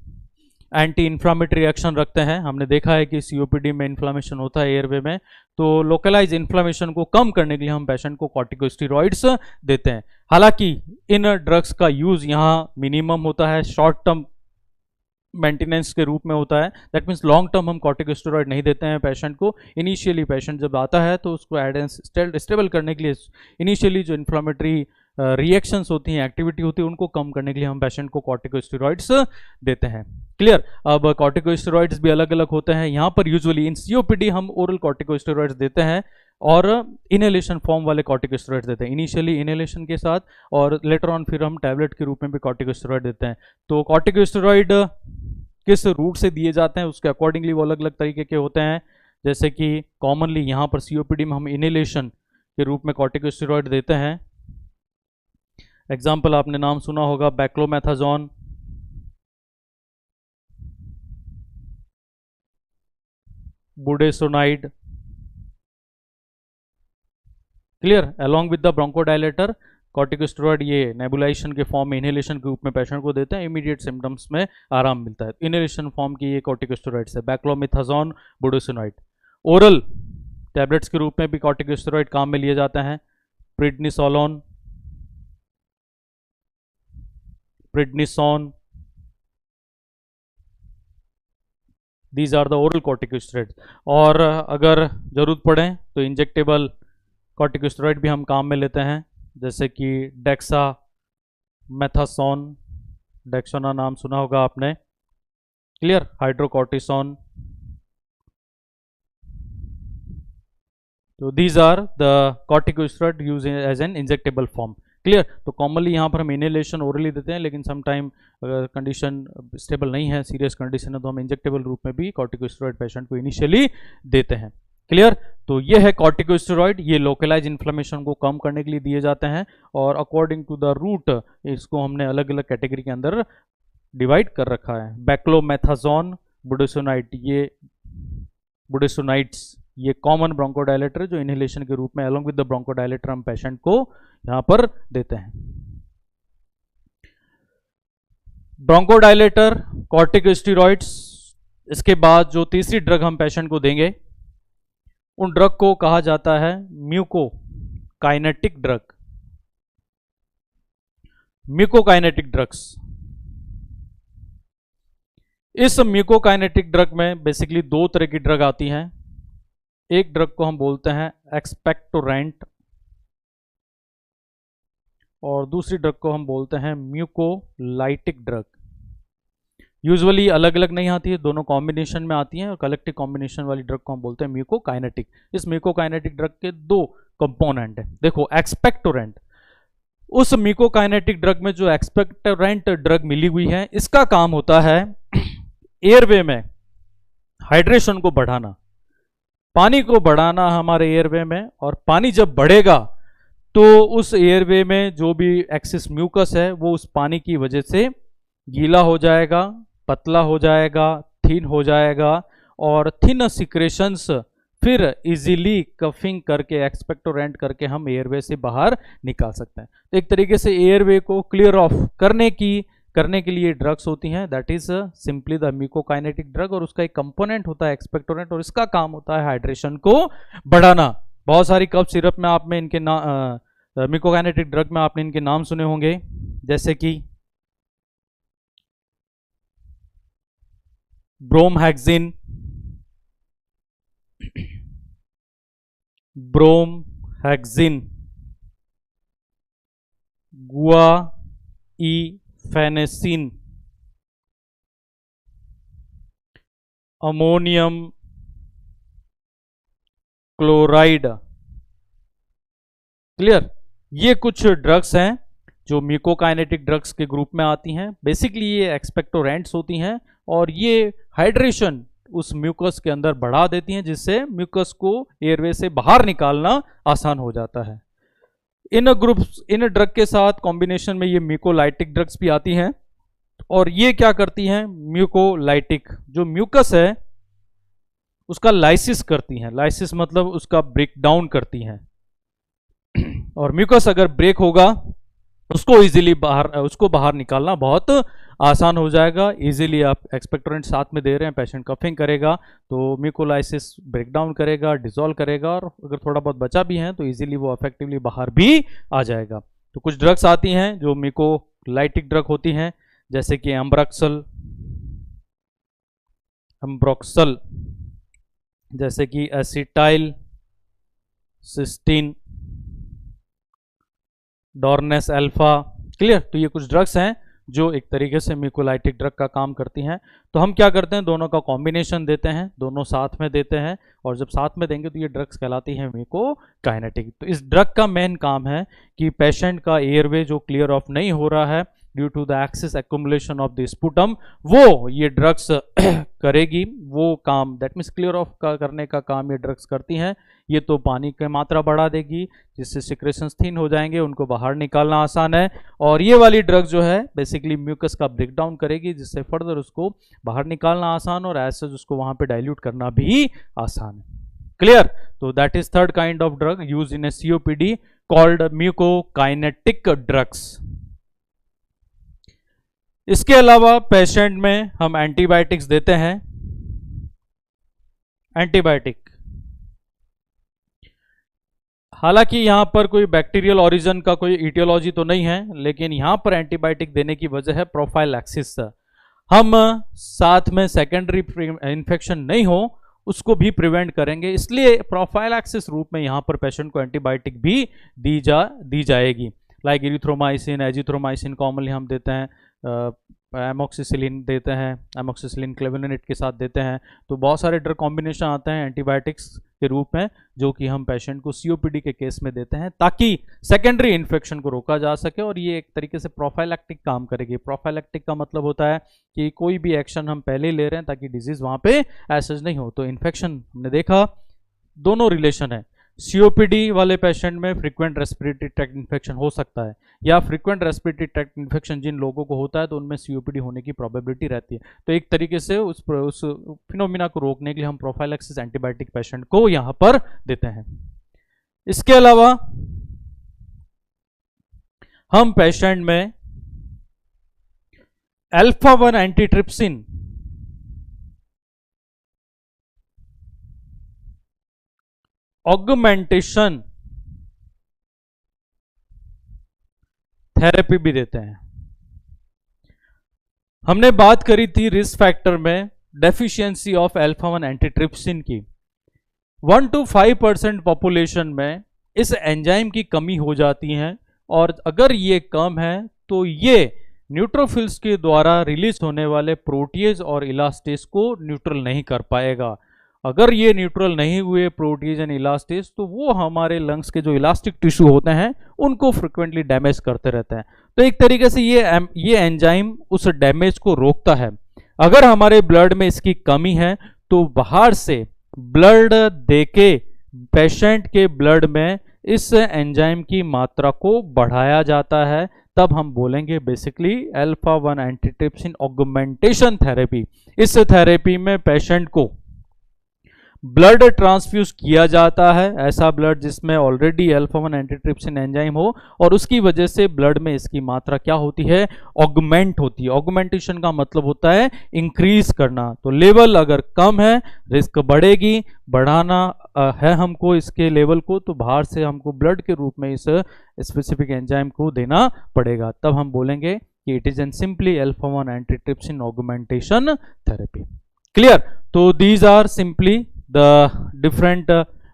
A: anti inflammatory action रखते हैं। हमने देखा है कि COPD में इन्फ्लामेशन होता है एयरवे में, तो लोकलाइज इन्फ्लामेशन को कम करने के लिए हम पेशेंट को कॉर्टिकोस्टेरॉइड्स देते हैं। हालांकि इन ड्रग्स का यूज यहाँ मिनिमम होता है, शॉर्ट टर्म मेंटेनेंस के रूप में होता है। दैट मीन्स लॉन्ग टर्म हम कॉर्टिकोस्टेरॉइड नहीं देते हैं पेशेंट को। इनिशियली पेशेंट जब आता है तो उसको एडेंस स्टेबल करने के लिए इनिशियली जो इन्फ्लामेटरी रिएक्शंस होती हैं, एक्टिविटी होती है, उनको कम करने के लिए हम पेशेंट को कॉर्टिकोस्टेरॉइड्स देते हैं। क्लियर? अब कॉर्टिकोस्टेरॉइड्स भी अलग अलग होते हैं। यहाँ पर यूजुअली इन COPD हम ओरल कॉर्टिकोस्टेरॉइड्स देते हैं और इनहेलेशन फॉर्म वाले कॉर्टिकोस्टेरॉइड्स देते हैं। इनिशियली इनहेलेशन के साथ और लेटर ऑन फिर हम टैबलेट के रूप में भी कॉर्टिकोस्टेरॉइड देते हैं। तो कॉर्टिकोस्टेरॉइड किस रूट से दिए जाते हैं उसके अकॉर्डिंगली वो अलग अलग तरीके के होते हैं। जैसे कि कॉमनली यहाँ पर COPD में हम इनहेलेशन के रूप में कॉर्टिकोस्टेरॉइड देते हैं। एग्जाम्पल आपने नाम सुना होगा beclomethasone, budesonide. Clear? Along with the bronchodilator corticosteroid ये नेबुलाइजेशन के फॉर्म में इनहेलेशन के रूप में पेशेंट को देते हैं, इमीडिएट सिम्टम्स में आराम मिलता है। इनहेलेशन फॉर्म की ये कॉर्टिकोस्टेरॉइड्स है, बैक्लोमेथाजोन, बुडेसोनाइड। ओरल टैबलेट्स के रूप में भी कॉर्टिकोस्टेरॉइड काम में लिए जाते हैं, prednisolone, prednisone, these are the oral corticosteroids. और अगर जरूरत पड़े तो इंजेक्टेबल कॉर्टिकोस्टेरॉइड भी हम काम में लेते हैं, जैसे कि डेक्सा मेथासोन, डेक्सोना नाम सुना होगा आपने। क्लियर? हाइड्रोकॉर्टिसोन। तो these are the corticosteroid use as an injectable form. Clear. तो कॉमनली यहाँ पर हम इनहेलेशन ओरली देते हैं, लेकिन समटाइम अगर कंडीशन स्टेबल नहीं है, सीरियस कंडीशन है, तो हम इंजेक्टेबल रूप में भी कॉर्टिकोस्टेरॉइड पेशेंट को इनिशियली देते हैं। क्लियर। तो ये है कॉर्टिकोस्टेरॉइड, ये लोकलाइज इन्फ्लेमेशन को कम करने के लिए दिए जाते हैं, और अकॉर्डिंग टू द रूट इसको हमने अलग अलग कैटेगरी के अंदर डिवाइड कर रखा है। बैक्लोमेथाजोन, बुडेसोनाइट्स, ये कॉमन ब्रोंकोडायलेटर जो इनहेलेशन के रूप में अलोंग विद द ब्रोंकोडायलेटर हम पेशेंट को यहां पर देते हैं। ब्रोंकोडायलेटर, कॉर्टिकोस्टेरॉइड्स, इसके बाद जो तीसरी ड्रग हम पेशेंट को देंगे उन ड्रग को कहा जाता है म्यूकोकाइनेटिक ड्रग। म्यूकोकाइनेटिक ड्रग्स, इस म्यूकोकाइनेटिक ड्रग में बेसिकली दो तरह की ड्रग आती हैं। एक ड्रग को हम बोलते हैं एक्सपेक्टोरेंट और दूसरी ड्रग को हम बोलते हैं म्यूकोलाइटिक ड्रग। यूजुअली अलग अलग नहीं आती है, दोनों कॉम्बिनेशन में आती हैं, और कलेक्टिव कॉम्बिनेशन वाली ड्रग को हम बोलते हैं म्यूकोकाइनेटिक। इस म्यूकोकाइनेटिक ड्रग के दो कंपोनेंट है। देखो एक्सपेक्टोरेंट, उस म्यूकोकाइनेटिक ड्रग में जो एक्सपेक्टोरेंट ड्रग मिली हुई है, इसका काम होता है एयरवे में हाइड्रेशन को बढ़ाना, पानी को बढ़ाना हमारे एयरवे में। और पानी जब बढ़ेगा तो उस एयरवे में जो भी एक्सेस म्यूकस है वो उस पानी की वजह से गीला हो जाएगा, पतला हो जाएगा, थिन हो जाएगा, और थिन सिक्रेशंस फिर इजीली कफिंग करके एक्सपेक्टोरेंट करके हम एयरवे से बाहर निकाल सकते हैं। तो एक तरीके से एयरवे को क्लियर ऑफ करने के लिए ड्रग्स होती हैं, that is simply the म्यूकोकाइनेटिक drug, और उसका एक कंपोनेंट होता है एक्सपेक्टोरेंट, और इसका काम होता है हाइड्रेशन को बढ़ाना। बहुत सारी कफ सिरप में आपने इनके म्यूकोकाइनेटिक ड्रग में आपने इनके नाम सुने होंगे, जैसे कि bromhexine, guaifenesin, ammonium chloride. Clear. ये कुछ ड्रग्स हैं जो म्यूकोकाइनेटिक ड्रग्स के ग्रुप में आती हैं। बेसिकली ये एक्सपेक्टोरेंट्स होती हैं, और ये हाइड्रेशन उस म्यूकस के अंदर बढ़ा देती हैं, जिससे म्यूकस को एयरवे से बाहर निकालना आसान हो जाता है। इन ड्रग के साथ कॉम्बिनेशन में ये म्यूकोलाइटिक ड्रग्स भी आती हैं, और ये क्या करती हैं, म्यूकोलाइटिक जो म्यूकस है उसका लाइसिस करती हैं। लाइसिस मतलब उसका ब्रेक डाउन करती हैं, और म्यूकस अगर ब्रेक होगा उसको इजीली उसको बाहर निकालना बहुत आसान हो जाएगा। इजीली आप एक्सपेक्टोरेंट साथ में दे रहे हैं, पेशेंट कफिंग करेगा तो म्यूकोलाइसिस ब्रेक डाउन करेगा, डिसॉल्व करेगा, और अगर थोड़ा बहुत बचा भी है तो इजीली वो इफेक्टिवली बाहर भी आ जाएगा। तो कुछ ड्रग्स आती हैं जो म्यूकोलाइटिक ड्रग होती हैं, जैसे कि एम्ब्रोक्सल, जैसे कि एसिटाइल सिस्टीन, डॉर्नेस अल्फा। क्लियर। तो ये कुछ ड्रग्स हैं जो एक तरीके से म्यूकोलाइटिक ड्रग का काम करती हैं। तो हम क्या करते हैं, दोनों का कॉम्बिनेशन देते हैं, दोनों साथ में देते हैं, और जब साथ में देंगे तो ये ड्रग्स कहलाती हैं म्यूकोकाइनेटिक। तो इस ड्रग का मेन काम है कि पेशेंट का एयरवे जो क्लियर ऑफ नहीं हो रहा है due to the excess accumulation of the sputum, वो ये ड्रग्स करेगी वो काम। दैट मीन्स क्लियर ऑफ करने का काम ये ड्रग्स करती हैं। ये तो पानी की मात्रा बढ़ा देगी, जिससे सिक्रेशंस थिन हो जाएंगे, उनको बाहर निकालना आसान है। और ये वाली ड्रग जो है बेसिकली म्यूकस का ब्रेक डाउन करेगी, जिससे फर्दर उसको बाहर निकालना आसान, और ऐसे उसको वहां पे डाइल्यूट करना भी आसान है। क्लियर। तो that is third kind of drug use in A COPD called म्यूकोकाइनेटिक drugs. इसके अलावा पेशेंट में हम एंटीबायोटिक्स देते हैं। एंटीबायोटिक, हालांकि यहां पर कोई बैक्टीरियल ओरिजिन का कोई इटियोलॉजी तो नहीं है, लेकिन यहां पर एंटीबायोटिक देने की वजह है प्रोफाइलैक्सिस। हम साथ में सेकेंडरी इन्फेक्शन नहीं हो उसको भी प्रिवेंट करेंगे, इसलिए प्रोफाइलैक्सिस रूप में यहां पर पेशेंट को एंटीबायोटिक भी दी जाएगी। लाइक इरिथ्रोमाइसिन, एजिथ्रोमाइसिन कॉमनली हम देते हैं, एमोक्सिसिलिन देते हैं, एमोक्सिसिलिन क्लेवेलिनेट के साथ देते हैं। तो बहुत सारे ड्रग कॉम्बिनेशन आते हैं एंटीबायोटिक्स के रूप में, जो कि हम पेशेंट को सीओपीडी के केस में देते हैं ताकि सेकेंडरी इन्फेक्शन को रोका जा सके। और ये एक तरीके से प्रोफाइलैक्टिक काम करेगी। प्रोफाइलैक्टिक का मतलब होता है कि कोई भी एक्शन हम पहले ले रहे हैं ताकि डिजीज वहां पे एसेज नहीं हो। तो इन्फेक्शन हमने देखा दोनों रिलेशन है। सीओपीडी वाले पेशेंट में फ्रीक्वेंट रेस्पिरेटरी ट्रैक्ट इन्फेक्शन हो सकता है, या फ्रीक्वेंट रेस्पिरेटरी ट्रैक्ट इन्फेक्शन जिन लोगों को होता है तो उनमें सीओपीडी होने की प्रोबेबिलिटी रहती है। तो एक तरीके से उस फिनोमिना को रोकने के लिए हम प्रोफाइलैक्सिस एंटीबायोटिक पेशेंट को यहां पर देते हैं। इसके अलावा हम पेशेंट में अल्फा-1 एंटीट्रिप्सिन ऑगमेंटेशन थेरेपी भी देते हैं। हमने बात करी थी रिस्क फैक्टर में डेफिशिएंसी ऑफ अल्फा-1 एंटीट्रिप्सिन की। 1 to 5% पॉपुलेशन में इस एंजाइम की कमी हो जाती है, और अगर ये कम है तो ये न्यूट्रोफिल्स के द्वारा रिलीज होने वाले प्रोटीज और इलास्टेज को न्यूट्रल नहीं कर पाएगा। अगर ये न्यूट्रल नहीं हुए प्रोटीज एंड इलास्टेज, तो वो हमारे लंग्स के जो इलास्टिक टिश्यू होते हैं उनको फ्रिक्वेंटली डैमेज करते रहते हैं। तो एक तरीके से ये एंजाइम उस डैमेज को रोकता है। अगर हमारे ब्लड में इसकी कमी है तो बाहर से ब्लड देके पेशेंट के ब्लड में इस एंजाइम की मात्रा को बढ़ाया जाता है। तब हम बोलेंगे बेसिकली अल्फा-1 एंटीट्रिप्सिन ऑगमेंटेशन थेरेपी। इस थेरेपी में पेशेंट को ब्लड ट्रांसफ्यूज किया जाता है, ऐसा ब्लड जिसमें ऑलरेडी अल्फा-1 एंटीट्रिप्सिन एंजाइम हो, और उसकी वजह से ब्लड में इसकी मात्रा क्या होती है, ऑगमेंट होती है। ऑगमेंटेशन का मतलब होता है इंक्रीज करना। तो लेवल अगर कम है, रिस्क बढ़ेगी। बढ़ाना है हमको इसके लेवल को, तो बाहर से हमको ब्लड के रूप में इस स्पेसिफिक एंजाइम को देना पड़ेगा। तब हम बोलेंगे कि it is an simply alpha one antitrypsin augmentation therapy. Clear? तो these are simply the different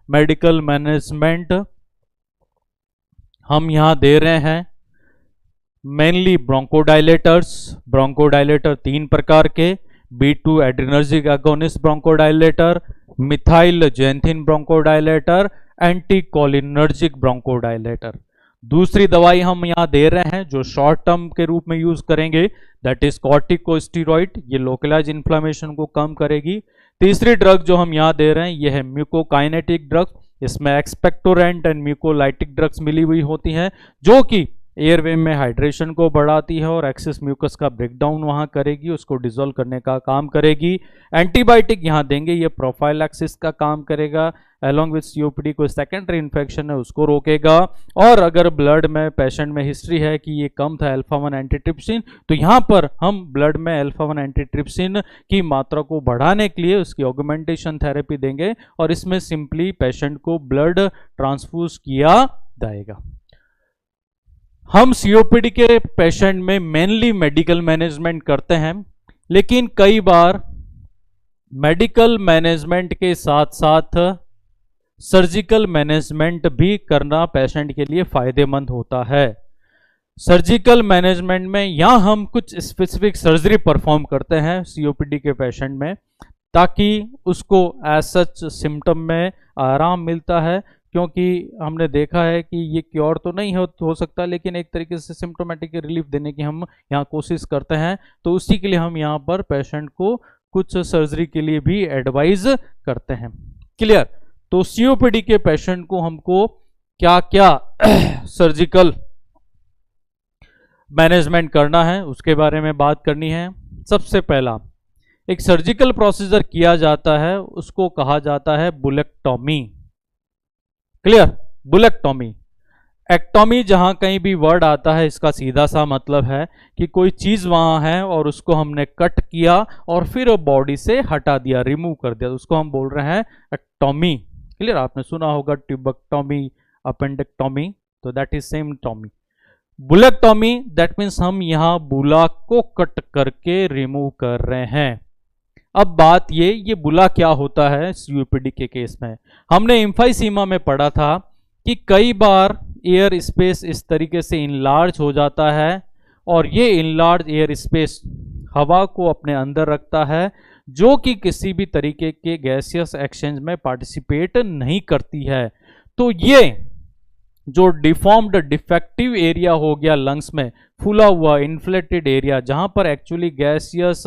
A: medical management हम यहां दे रहे हैं। Mainly bronchodilators. ब्रोंकोडाइलेटर 3 प्रकार के, B2 adrenergic agonist bronchodilator, methyl xanthine bronchodilator, anticholinergic bronchodilator. दूसरी दवाई हम यहां दे रहे हैं जो शॉर्ट टर्म के रूप में यूज करेंगे, दैट इज कॉर्टिकोस्टेरॉइड। ये लोकलाइज इन्फ्लेमेशन को कम करेगी। तीसरी ड्रग जो हम यहां दे रहे हैं यह है म्यूकोकाइनेटिक ड्रग। इसमें एक्सपेक्टोरेंट एंड म्यूकोलाइटिक ड्रग्स मिली हुई होती हैं, जो कि एयरवे में हाइड्रेशन को बढ़ाती है और एक्सेस म्यूकस का ब्रेकडाउन वहां करेगी, उसको डिसॉल्व करने का काम करेगी। एंटीबायोटिक यहां देंगे, ये प्रोफाइलैक्सिस का काम करेगा। अलॉन्ग विथ सीओपीडी को सेकेंडरी इन्फेक्शन है उसको रोकेगा। और अगर ब्लड में पेशेंट में हिस्ट्री है कि ये कम था अल्फा-1 एंटीट्रिप्सिन, तो यहाँ पर हम ब्लड में अल्फा-1 एंटीट्रिप्सिन की मात्रा को बढ़ाने के लिए उसकी ऑगमेंटेशन थेरेपी देंगे, और इसमें सिंपली पेशेंट को ब्लड ट्रांसफ्यूज किया जाएगा। हम सीओपीडी के पेशेंट में मेनली मेडिकल मैनेजमेंट करते हैं, लेकिन कई बार मेडिकल मैनेजमेंट के साथ साथ सर्जिकल मैनेजमेंट भी करना पेशेंट के लिए फायदेमंद होता है। सर्जिकल मैनेजमेंट में यहाँ हम कुछ स्पेसिफिक सर्जरी परफॉर्म करते हैं सीओपीडी के पेशेंट में, ताकि उसको एज सच सिम्टम में आराम मिलता है। क्योंकि हमने देखा है कि ये क्योर तो नहीं हो सकता, लेकिन एक तरीके से सिम्टोमेटिक रिलीफ देने की हम यहाँ कोशिश करते हैं। तो उसी के लिए हम यहाँ पर पेशेंट को कुछ सर्जरी के लिए भी एडवाइज करते हैं। क्लियर? तो सीओपीडी के पेशेंट को हमको क्या क्या सर्जिकल मैनेजमेंट करना है उसके बारे में बात करनी है। सबसे पहला एक सर्जिकल प्रोसीजर किया जाता है, उसको कहा जाता है बुलेक्टॉमी। क्लियर? बुलेक्टॉमी। एक्टॉमी जहां कहीं भी वर्ड आता है, इसका सीधा सा मतलब है कि कोई चीज वहां है और उसको हमने कट किया और फिर बॉडी से हटा दिया, रिमूव कर दिया, तो उसको हम बोल रहे हैं एक्टॉमी। क्लियर? आपने सुना होगा ट्यूबेक्टॉमी, अपेंडेक्टॉमी, तो that is same tomy. Bullectomy that means हम यहां बुला को कट करके रिमूव कर रहे हैं। अब बात ये बुला क्या होता है सीओपीडी के केस में। हमने एम्फाइसीमा में पढ़ा था कि कई बार एयर स्पेस इस तरीके से इनलार्ज हो जाता है, और ये इनलार्ज एयर स्पेस हवा को अपने अंदर रखता है, जो कि किसी भी तरीके के गैसियस एक्सचेंज में पार्टिसिपेट नहीं करती है। तो ये जो डिफॉर्म्ड डिफेक्टिव एरिया हो गया लंग्स में, फूला हुआ इन्फ्लेटेड एरिया जहां पर एक्चुअली गैसियस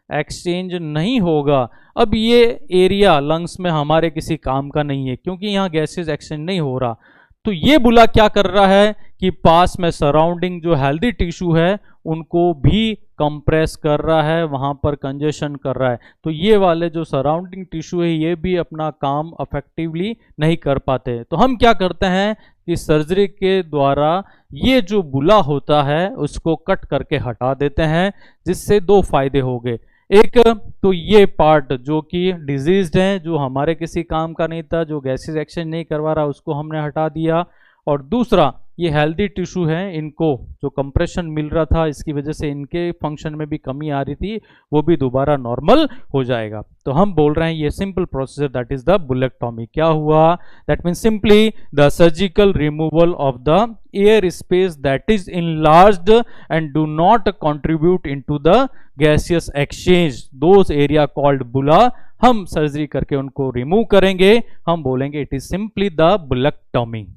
A: एक्सचेंज नहीं होगा, अब ये एरिया लंग्स में हमारे किसी काम का नहीं है क्योंकि यहाँ गैसियस एक्सचेंज नहीं हो रहा। तो ये बुला क्या कर रहा है कि पास में सराउंडिंग जो हेल्दी टिश्यू है उनको भी कंप्रेस कर रहा है, वहां पर कंजेशन कर रहा है। तो ये वाले जो सराउंडिंग टिश्यू है ये भी अपना काम इफेक्टिवली नहीं कर पाते। तो हम क्या करते हैं कि सर्जरी के द्वारा ये जो बुला होता है उसको कट करके हटा देते हैं, जिससे दो फायदे हो गए। एक तो ये पार्ट जो कि डिजीज्ड है, जो हमारे किसी काम का नहीं था, जो गैसेस एक्सचेंज नहीं करवा रहा, उसको हमने हटा दिया। और दूसरा ये हेल्दी टिश्यू है, इनको जो कंप्रेशन मिल रहा था इसकी वजह से इनके फंक्शन में भी कमी आ रही थी, वो भी दोबारा नॉर्मल हो जाएगा। तो हम बोल रहे हैं ये simple procedure that is the bullectomy. क्या हुआ? That means simply the surgical removal of the air space that is enlarged and do not contribute into the gaseous exchange, those area called bulla, हम सर्जरी करके उनको रिमूव करेंगे, हम बोलेंगे it is simply the bullectomy.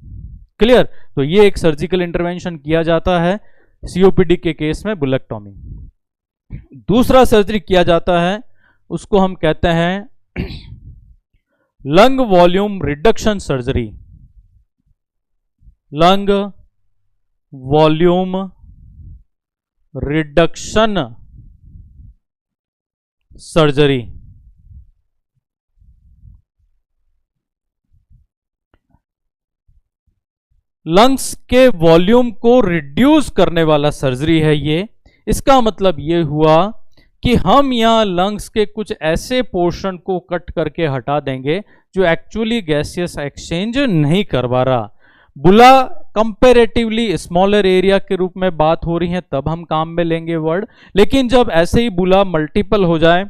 A: Clear? तो ये एक सर्जिकल इंटरवेंशन किया जाता है सीओपीडी के केस में, बुलेक्टॉमी। दूसरा सर्जरी किया जाता है उसको हम कहते हैं lung volume reduction surgery. Lung volume reduction surgery. Lungs के वॉल्यूम को रिड्यूस करने वाला सर्जरी है ये। इसका मतलब ये हुआ कि हम यहां लंग्स के कुछ ऐसे पोर्शन को कट करके हटा देंगे जो एक्चुअली गैसियस एक्सचेंज नहीं करवा रहा। बुला कंपैरेटिवली स्मॉलर एरिया के रूप में बात हो रही है तब हम काम में लेंगे वर्ड, लेकिन जब ऐसे ही बुला मल्टीपल हो जाए,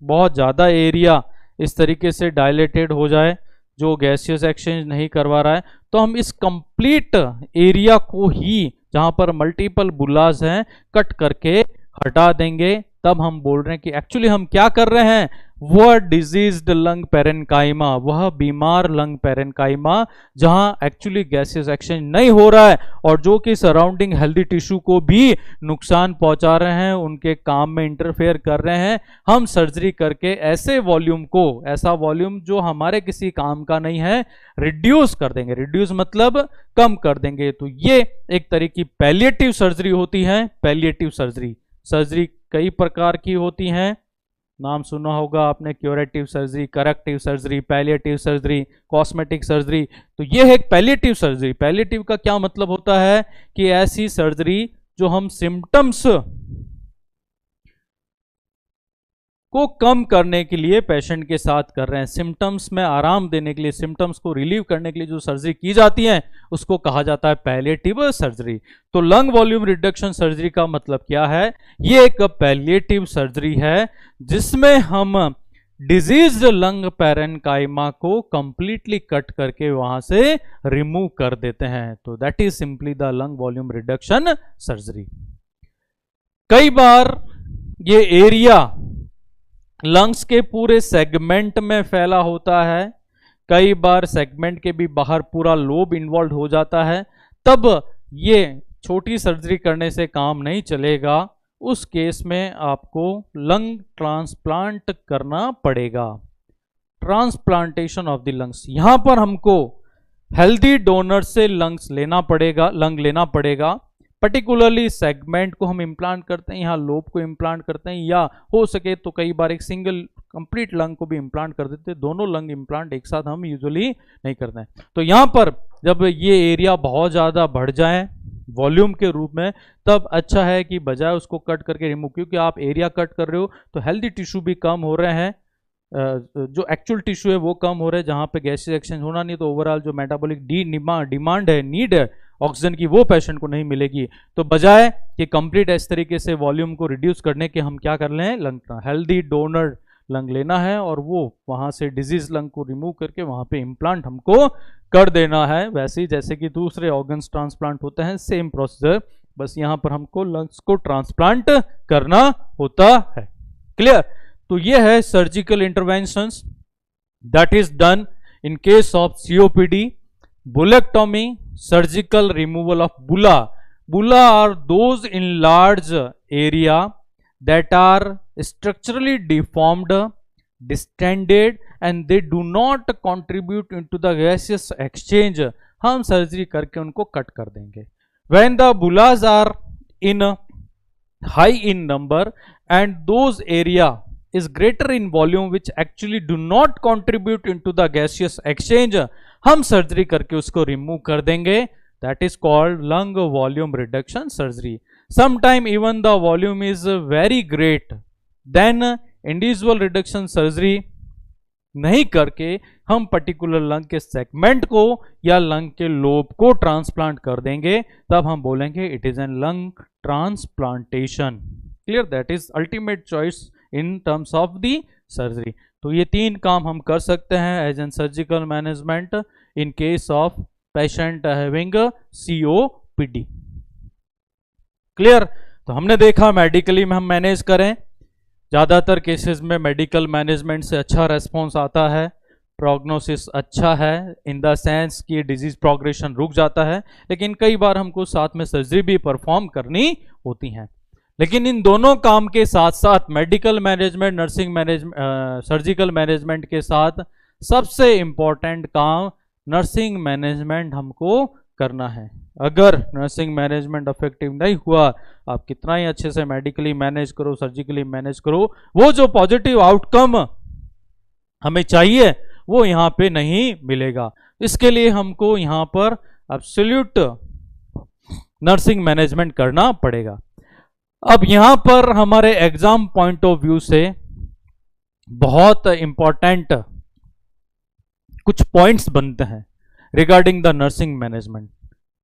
A: बहुत ज्यादा एरिया इस तरीके से डायलेटेड हो जाए जो गैसियस एक्सचेंज नहीं करवा रहा है, तो हम इस कंप्लीट एरिया को ही जहां पर मल्टीपल बुलास हैं कट करके हटा देंगे। तब हम बोल रहे हैं कि एक्चुअली हम क्या कर रहे हैं, वह डिजीज्ड लंग पेरेन्काइमा, वह बीमार लंग पेरेन्काइमा जहां एक्चुअली गैसेस एक्सचेंज नहीं हो रहा है और जो कि सराउंडिंग हेल्दी टिश्यू को भी नुकसान पहुंचा रहे हैं, उनके काम में इंटरफेयर कर रहे हैं, हम सर्जरी करके ऐसे वॉल्यूम को, ऐसा वॉल्यूम जो हमारे किसी काम का नहीं है, रिड्यूस कर देंगे। रिड्यूस मतलब कम कर देंगे। तो ये एक तरह की पैलिएटिव सर्जरी होती है। पैलिएटिव सर्जरी, सर्जरी कई प्रकार की होती हैं, नाम सुना होगा आपने, curative surgery, corrective surgery, palliative surgery, cosmetic surgery. तो ये है एक पैलिएटिव सर्जरी। पैलिएटिव का क्या मतलब होता है कि ऐसी सर्जरी जो हम सिम्टम्स को कम करने के लिए पेशेंट के साथ कर रहे हैं, सिम्टम्स में आराम देने के लिए, सिम्टम्स को रिलीव करने के लिए जो सर्जरी की जाती है उसको कहा जाता है पैलिएटिव सर्जरी। तो लंग वॉल्यूम रिडक्शन सर्जरी का मतलब क्या है, ये एक पैलिएटिव सर्जरी है जिसमें हम डिजीज्ड लंग पेरेन्काइमा को कंप्लीटली कट करके वहां से रिमूव कर देते हैं। तो that is simply the lung volume reduction surgery. कई बार ये एरिया लंग्स के पूरे सेगमेंट में फैला होता है, कई बार सेगमेंट के भी बाहर पूरा लोब इन्वॉल्व हो जाता है, तब ये छोटी सर्जरी करने से काम नहीं चलेगा। उस केस में आपको लंग ट्रांसप्लांट करना पड़ेगा। ट्रांसप्लांटेशन ऑफ द लंग्स, यहां पर हमको हेल्दी डोनर से लंग्स लेना पड़ेगा, लंग लेना पड़ेगा। पर्टिकुलरली सेगमेंट को हम इम्प्लांट करते हैं, यहाँ लोब को इम्प्लांट करते हैं, या हो सके तो कई बार एक सिंगल कंप्लीट लंग को भी इम्प्लांट कर देते हैं। दोनों लंग इम्प्लांट एक साथ हम यूजुअली नहीं करते हैं। तो यहाँ पर जब ये एरिया बहुत ज़्यादा बढ़ जाए वॉल्यूम के रूप में, तब अच्छा है कि बजाय उसको कट करके रिमूव, क्योंकि आप एरिया कट कर रहे हो तो हेल्दी टिश्यू भी कम हो रहे हैं, जो एक्चुअल टिश्यू है वो कम हो रहा है, जहाँ पे गैसेस एक्सचेंज होना नहीं, तो ओवरऑल जो मेटाबॉलिक डिमांड है, नीड है ऑक्सीजन की, वो पेशेंट को नहीं मिलेगी। तो बजाय कि कंप्लीट इस तरीके से वॉल्यूम को रिड्यूस करने के, हम क्या कर लें, लंग हेल्दी डोनर लंग लेना है और वो वहाँ से डिजीज लंग को रिमूव करके वहाँ पे इम्प्लांट हमको कर देना है। वैसे ही जैसे कि दूसरे ऑर्गन्स ट्रांसप्लांट होते हैं, सेम प्रोसीजर, बस यहाँ पर हमको लंग्स को ट्रांसप्लांट करना होता है। क्लियर? तो ये है surgical interventions that is done in case of COPD. Bullectomy, surgical removal of bulla. Bulla are those in large area that are structurally deformed, distended and they do not contribute into the gaseous exchange. हम सर्जरी करके उनको कट कर देंगे. When the bullas are in high in number and those area is greater in volume which actually do not contribute into the gaseous exchange, हम सर्जरी करके उसको रिमूव कर देंगे. That is called lung volume reduction surgery. Sometime even the volume is very great, then individual reduction surgery नहीं करके हम पर्टिकुलर लंग के सेगमेंट को या लंग के लोब को ट्रांसप्लांट कर देंगे. तब हम बोलेंगे it is an lung transplantation. Clear? That is ultimate choice in terms of the surgery. तो ये 3 काम हम कर सकते हैं as an surgical management in case of patient having COPD. Clear? तो हमने देखा मेडिकली में हम मैनेज करें. ज़्यादातर केसेस में मेडिकल मैनेजमेंट से अच्छा रेस्पॉन्स आता है, प्रोग्नोसिस अच्छा है इन द सेंस कि डिजीज प्रोग्रेशन रुक जाता है. लेकिन कई बार हमको साथ में सर्जरी भी परफॉर्म करनी होती है. लेकिन इन दोनों काम के साथ साथ medical management, nursing management, surgical management के साथ सबसे इंपॉर्टेंट काम नर्सिंग मैनेजमेंट हमको करना है. अगर नर्सिंग मैनेजमेंट इफेक्टिव नहीं हुआ, आप कितना ही अच्छे से मेडिकली मैनेज करो, सर्जिकली मैनेज करो, वो जो पॉजिटिव आउटकम हमें चाहिए वो यहाँ पे नहीं मिलेगा. इसके लिए हमको यहाँ पर एब्सोल्यूट नर्सिंग मैनेजमेंट करना पड़ेगा. अब यहाँ पर हमारे एग्जाम पॉइंट ऑफ व्यू से बहुत इंपॉर्टेंट कुछ पॉइंट्स बनते हैं रिगार्डिंग द नर्सिंग मैनेजमेंट.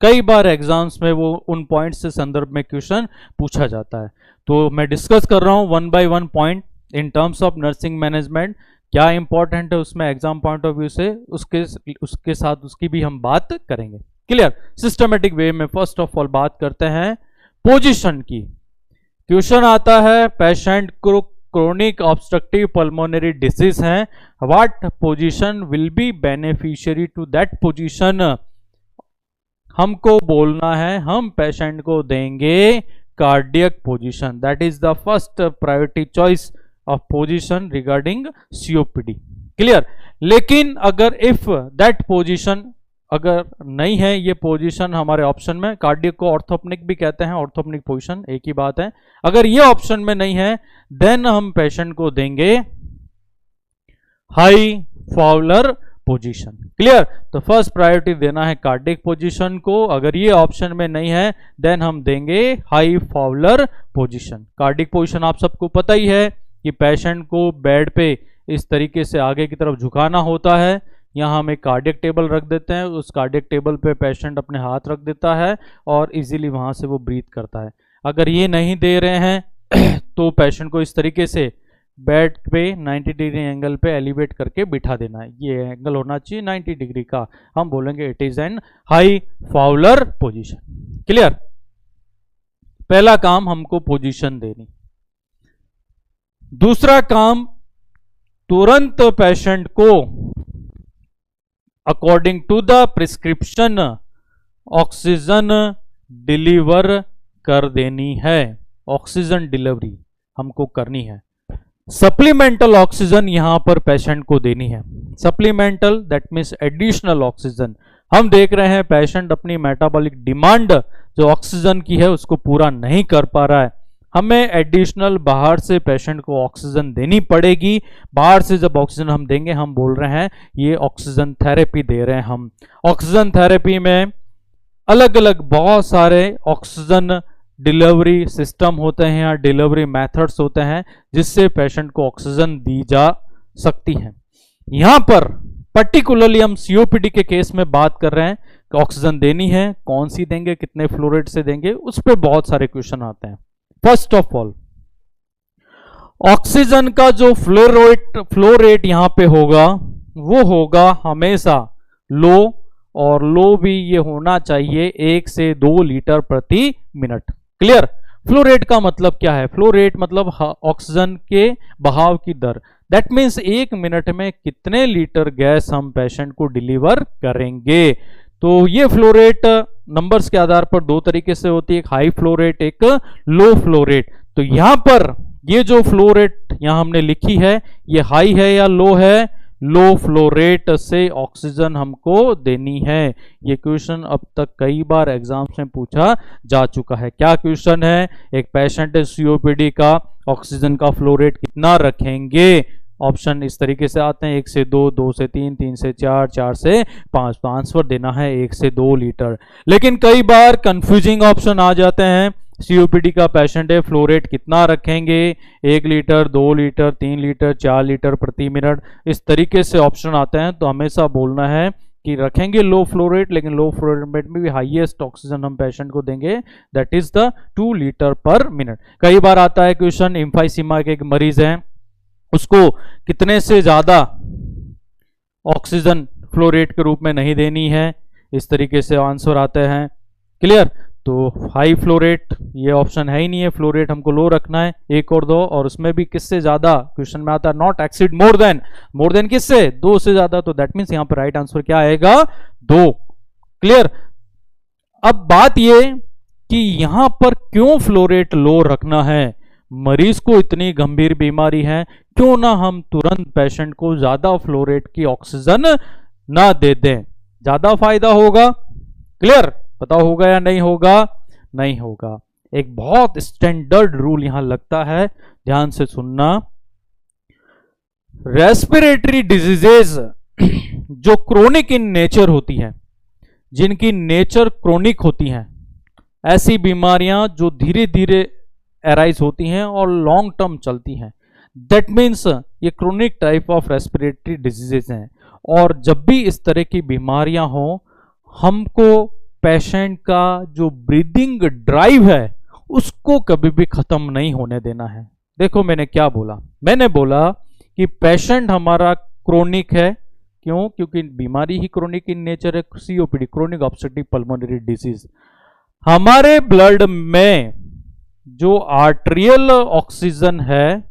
A: कई बार एग्जाम्स में वो उन पॉइंट्स से संदर्भ में क्वेश्चन पूछा जाता है. तो मैं डिस्कस कर रहा हूँ 1 by 1 point in terms of nursing management. क्या इंपॉर्टेंट है उसमें एग्जाम पॉइंट ऑफ व्यू से, उसके साथ उसकी भी हम बात करेंगे. क्लियर? सिस्टमेटिक वे में फर्स्ट ऑफ ऑल बात करते हैं पोजीशन की. क्वेश्चन आता है पेशेंट को क्रोनिक ऑब्स्ट्रक्टिव पल्मोनरी डिसीज है, what position will be beneficiary to that position. हमको बोलना है हम पेशेंट को देंगे cardiac position. That is the first priority choice of position regarding COPD. Clear? लेकिन अगर इफ दैट पोजीशन अगर नहीं है, ये पोजीशन हमारे ऑप्शन में, कार्डियक को ऑर्थोपनिक भी कहते हैं, ऑर्थोपनिक पोजीशन एक ही बात है. अगर ये ऑप्शन में नहीं है देन हम पेशेंट को देंगे हाई फाउलर पोजीशन. क्लियर? तो फर्स्ट प्रायोरिटी देना है कार्डियक पोजीशन को. अगर ये ऑप्शन में नहीं है देन हम देंगे high Fowler position. Cardiac position आप सबको पता ही है कि पेशेंट को बेड पे इस तरीके से आगे की तरफ झुकाना होता है. यहाँ हम एक कार्डियक टेबल रख देते हैं, उस कार्डियक टेबल पे पेशेंट अपने हाथ रख देता है और इजीली वहाँ से वो ब्रीथ करता है. अगर ये नहीं दे रहे हैं तो पेशेंट को इस तरीके से बेड पे 90 डिग्री एंगल पे एलिवेट करके बिठा देना है. ये एंगल होना चाहिए 90 डिग्री का. हम बोलेंगे it is N high Fowler position. Clear? पहला काम हमको पोजीशन देनी. दूसरा काम तुरंत पेशेंट को according to the prescription oxygen deliver कर देनी है. ऑक्सीजन डिलीवरी हमको करनी है. सप्लीमेंटल ऑक्सीजन यहां पर पेशेंट को देनी है. Supplemental that means additional oxygen. हम देख रहे हैं पेशेंट अपनी मेटाबॉलिक डिमांड जो ऑक्सीजन की है उसको पूरा नहीं कर पा रहा है. हमें एडिशनल बाहर से पेशेंट को ऑक्सीजन देनी पड़ेगी. बाहर से जब ऑक्सीजन हम देंगे हम बोल रहे हैं ये ऑक्सीजन थेरेपी दे रहे हैं हम. ऑक्सीजन थेरेपी में अलग अलग बहुत सारे ऑक्सीजन डिलीवरी सिस्टम होते हैं या डिलीवरी मेथड्स होते हैं जिससे पेशेंट को ऑक्सीजन दी जा सकती है. यहां पर पर्टिकुलरली हम COPD के केस में बात कर रहे हैं कि ऑक्सीजन देनी है, कौन सी देंगे, कितने फ्लो रेट से देंगे, उस पर बहुत सारे क्वेश्चन आते हैं. फर्स्ट ऑफ ऑल ऑक्सीजन का जो फ्लो रेट यहां पे होगा वो होगा हमेशा लो, और लो भी ये होना चाहिए 1 से 2 लीटर प्रति मिनट. क्लियर? फ्लो रेट का मतलब क्या है? फ्लो रेट मतलब ऑक्सीजन के बहाव की दर। दैट मीन्स 1 मिनट में कितने लीटर गैस हम पेशेंट को डिलीवर करेंगे। तो ये फ्लो रेट नंबर्स के आधार पर दो तरीके से होती है, एक हाई फ्लो रेट, एक लो फ्लो रेट। तो यहां पर ये जो फ्लो रेट यहां हमने लिखी है, ये हाई है या लो है? लो फ्लो रेट से ऑक्सीजन हमको देनी है। ये क्वेश्चन अब तक कई बार एग्जाम्स में पूछा जा चुका है। क्या क्वेश्चन है? एक पेशेंट है सीओपीडी का, ऑक्सीजन का फ्लो रेट कितना रखेंगे? ऑप्शन इस तरीके से आते हैं, 1 से 2, 2 से 3, 3 से 4, 4 से 5। तो आंसर देना है 1 से 2 लीटर। लेकिन कई बार कंफ्यूजिंग ऑप्शन आ जाते हैं। सीओपीडी का पेशेंट है, फ्लो रेट कितना रखेंगे? 1 लीटर, 2 लीटर, 3 लीटर, 4 लीटर प्रति मिनट, इस तरीके से ऑप्शन आते हैं। तो हमेशा बोलना है कि रखेंगे लो फ्लो रेट, लेकिन लो फ्लो रेट में भी हाईएस्ट ऑक्सीजन हम पेशेंट को देंगे, दैट इज द 2 लीटर पर मिनट। कई बार आता है क्वेश्चन, एम्फाइसीमा के एक मरीज है, उसको कितने से ज्यादा ऑक्सीजन फ्लो रेट के रूप में नहीं देनी है, इस तरीके से आंसर आते हैं। क्लियर? तो हाई फ्लो रेट ये ऑप्शन है ही नहीं है, फ्लो रेट हमको लो रखना है, 1 और 2, और उसमें भी किससे ज्यादा क्वेश्चन में आता है, नॉट एक्सीड मोर देन किससे? 2 से ज्यादा। तो दैट मीन्स यहां पर राइट आंसर क्या आएगा? 2। क्लियर? अब बात ये कि यहां पर क्यों फ्लो रेट लो रखना है? मरीज को इतनी गंभीर बीमारी है, क्यों ना हम तुरंत पेशेंट को ज्यादा फ्लो रेट की ऑक्सीजन ना दे दें, ज्यादा फायदा होगा। क्लियर? पता होगा या नहीं होगा? नहीं होगा। एक बहुत स्टैंडर्ड रूल यहां लगता है, ध्यान से सुनना। रेस्पिरेटरी डिजीजेज जो क्रोनिक इन नेचर होती हैं, जिनकी नेचर क्रोनिक होती हैं, ऐसी बीमारियां जो धीरे धीरे एराइज होती हैं और लॉन्ग टर्म चलती हैं, दैट मीन्स ये chronic type of respiratory diseases हैं। और जब भी इस तरह की बीमारियां हो, हमको पेशेंट का जो ब्रीदिंग ड्राइव है उसको कभी भी खत्म नहीं होने देना है। देखो मैंने क्या बोला, मैंने बोला कि पेशेंट हमारा क्रोनिक है। क्यों? क्योंकि बीमारी ही क्रोनिक इन नेचर है, COPD, chronic obstructive pulmonary disease. हमारे ब्लड में जो आर्टेरियल ऑक्सीजन है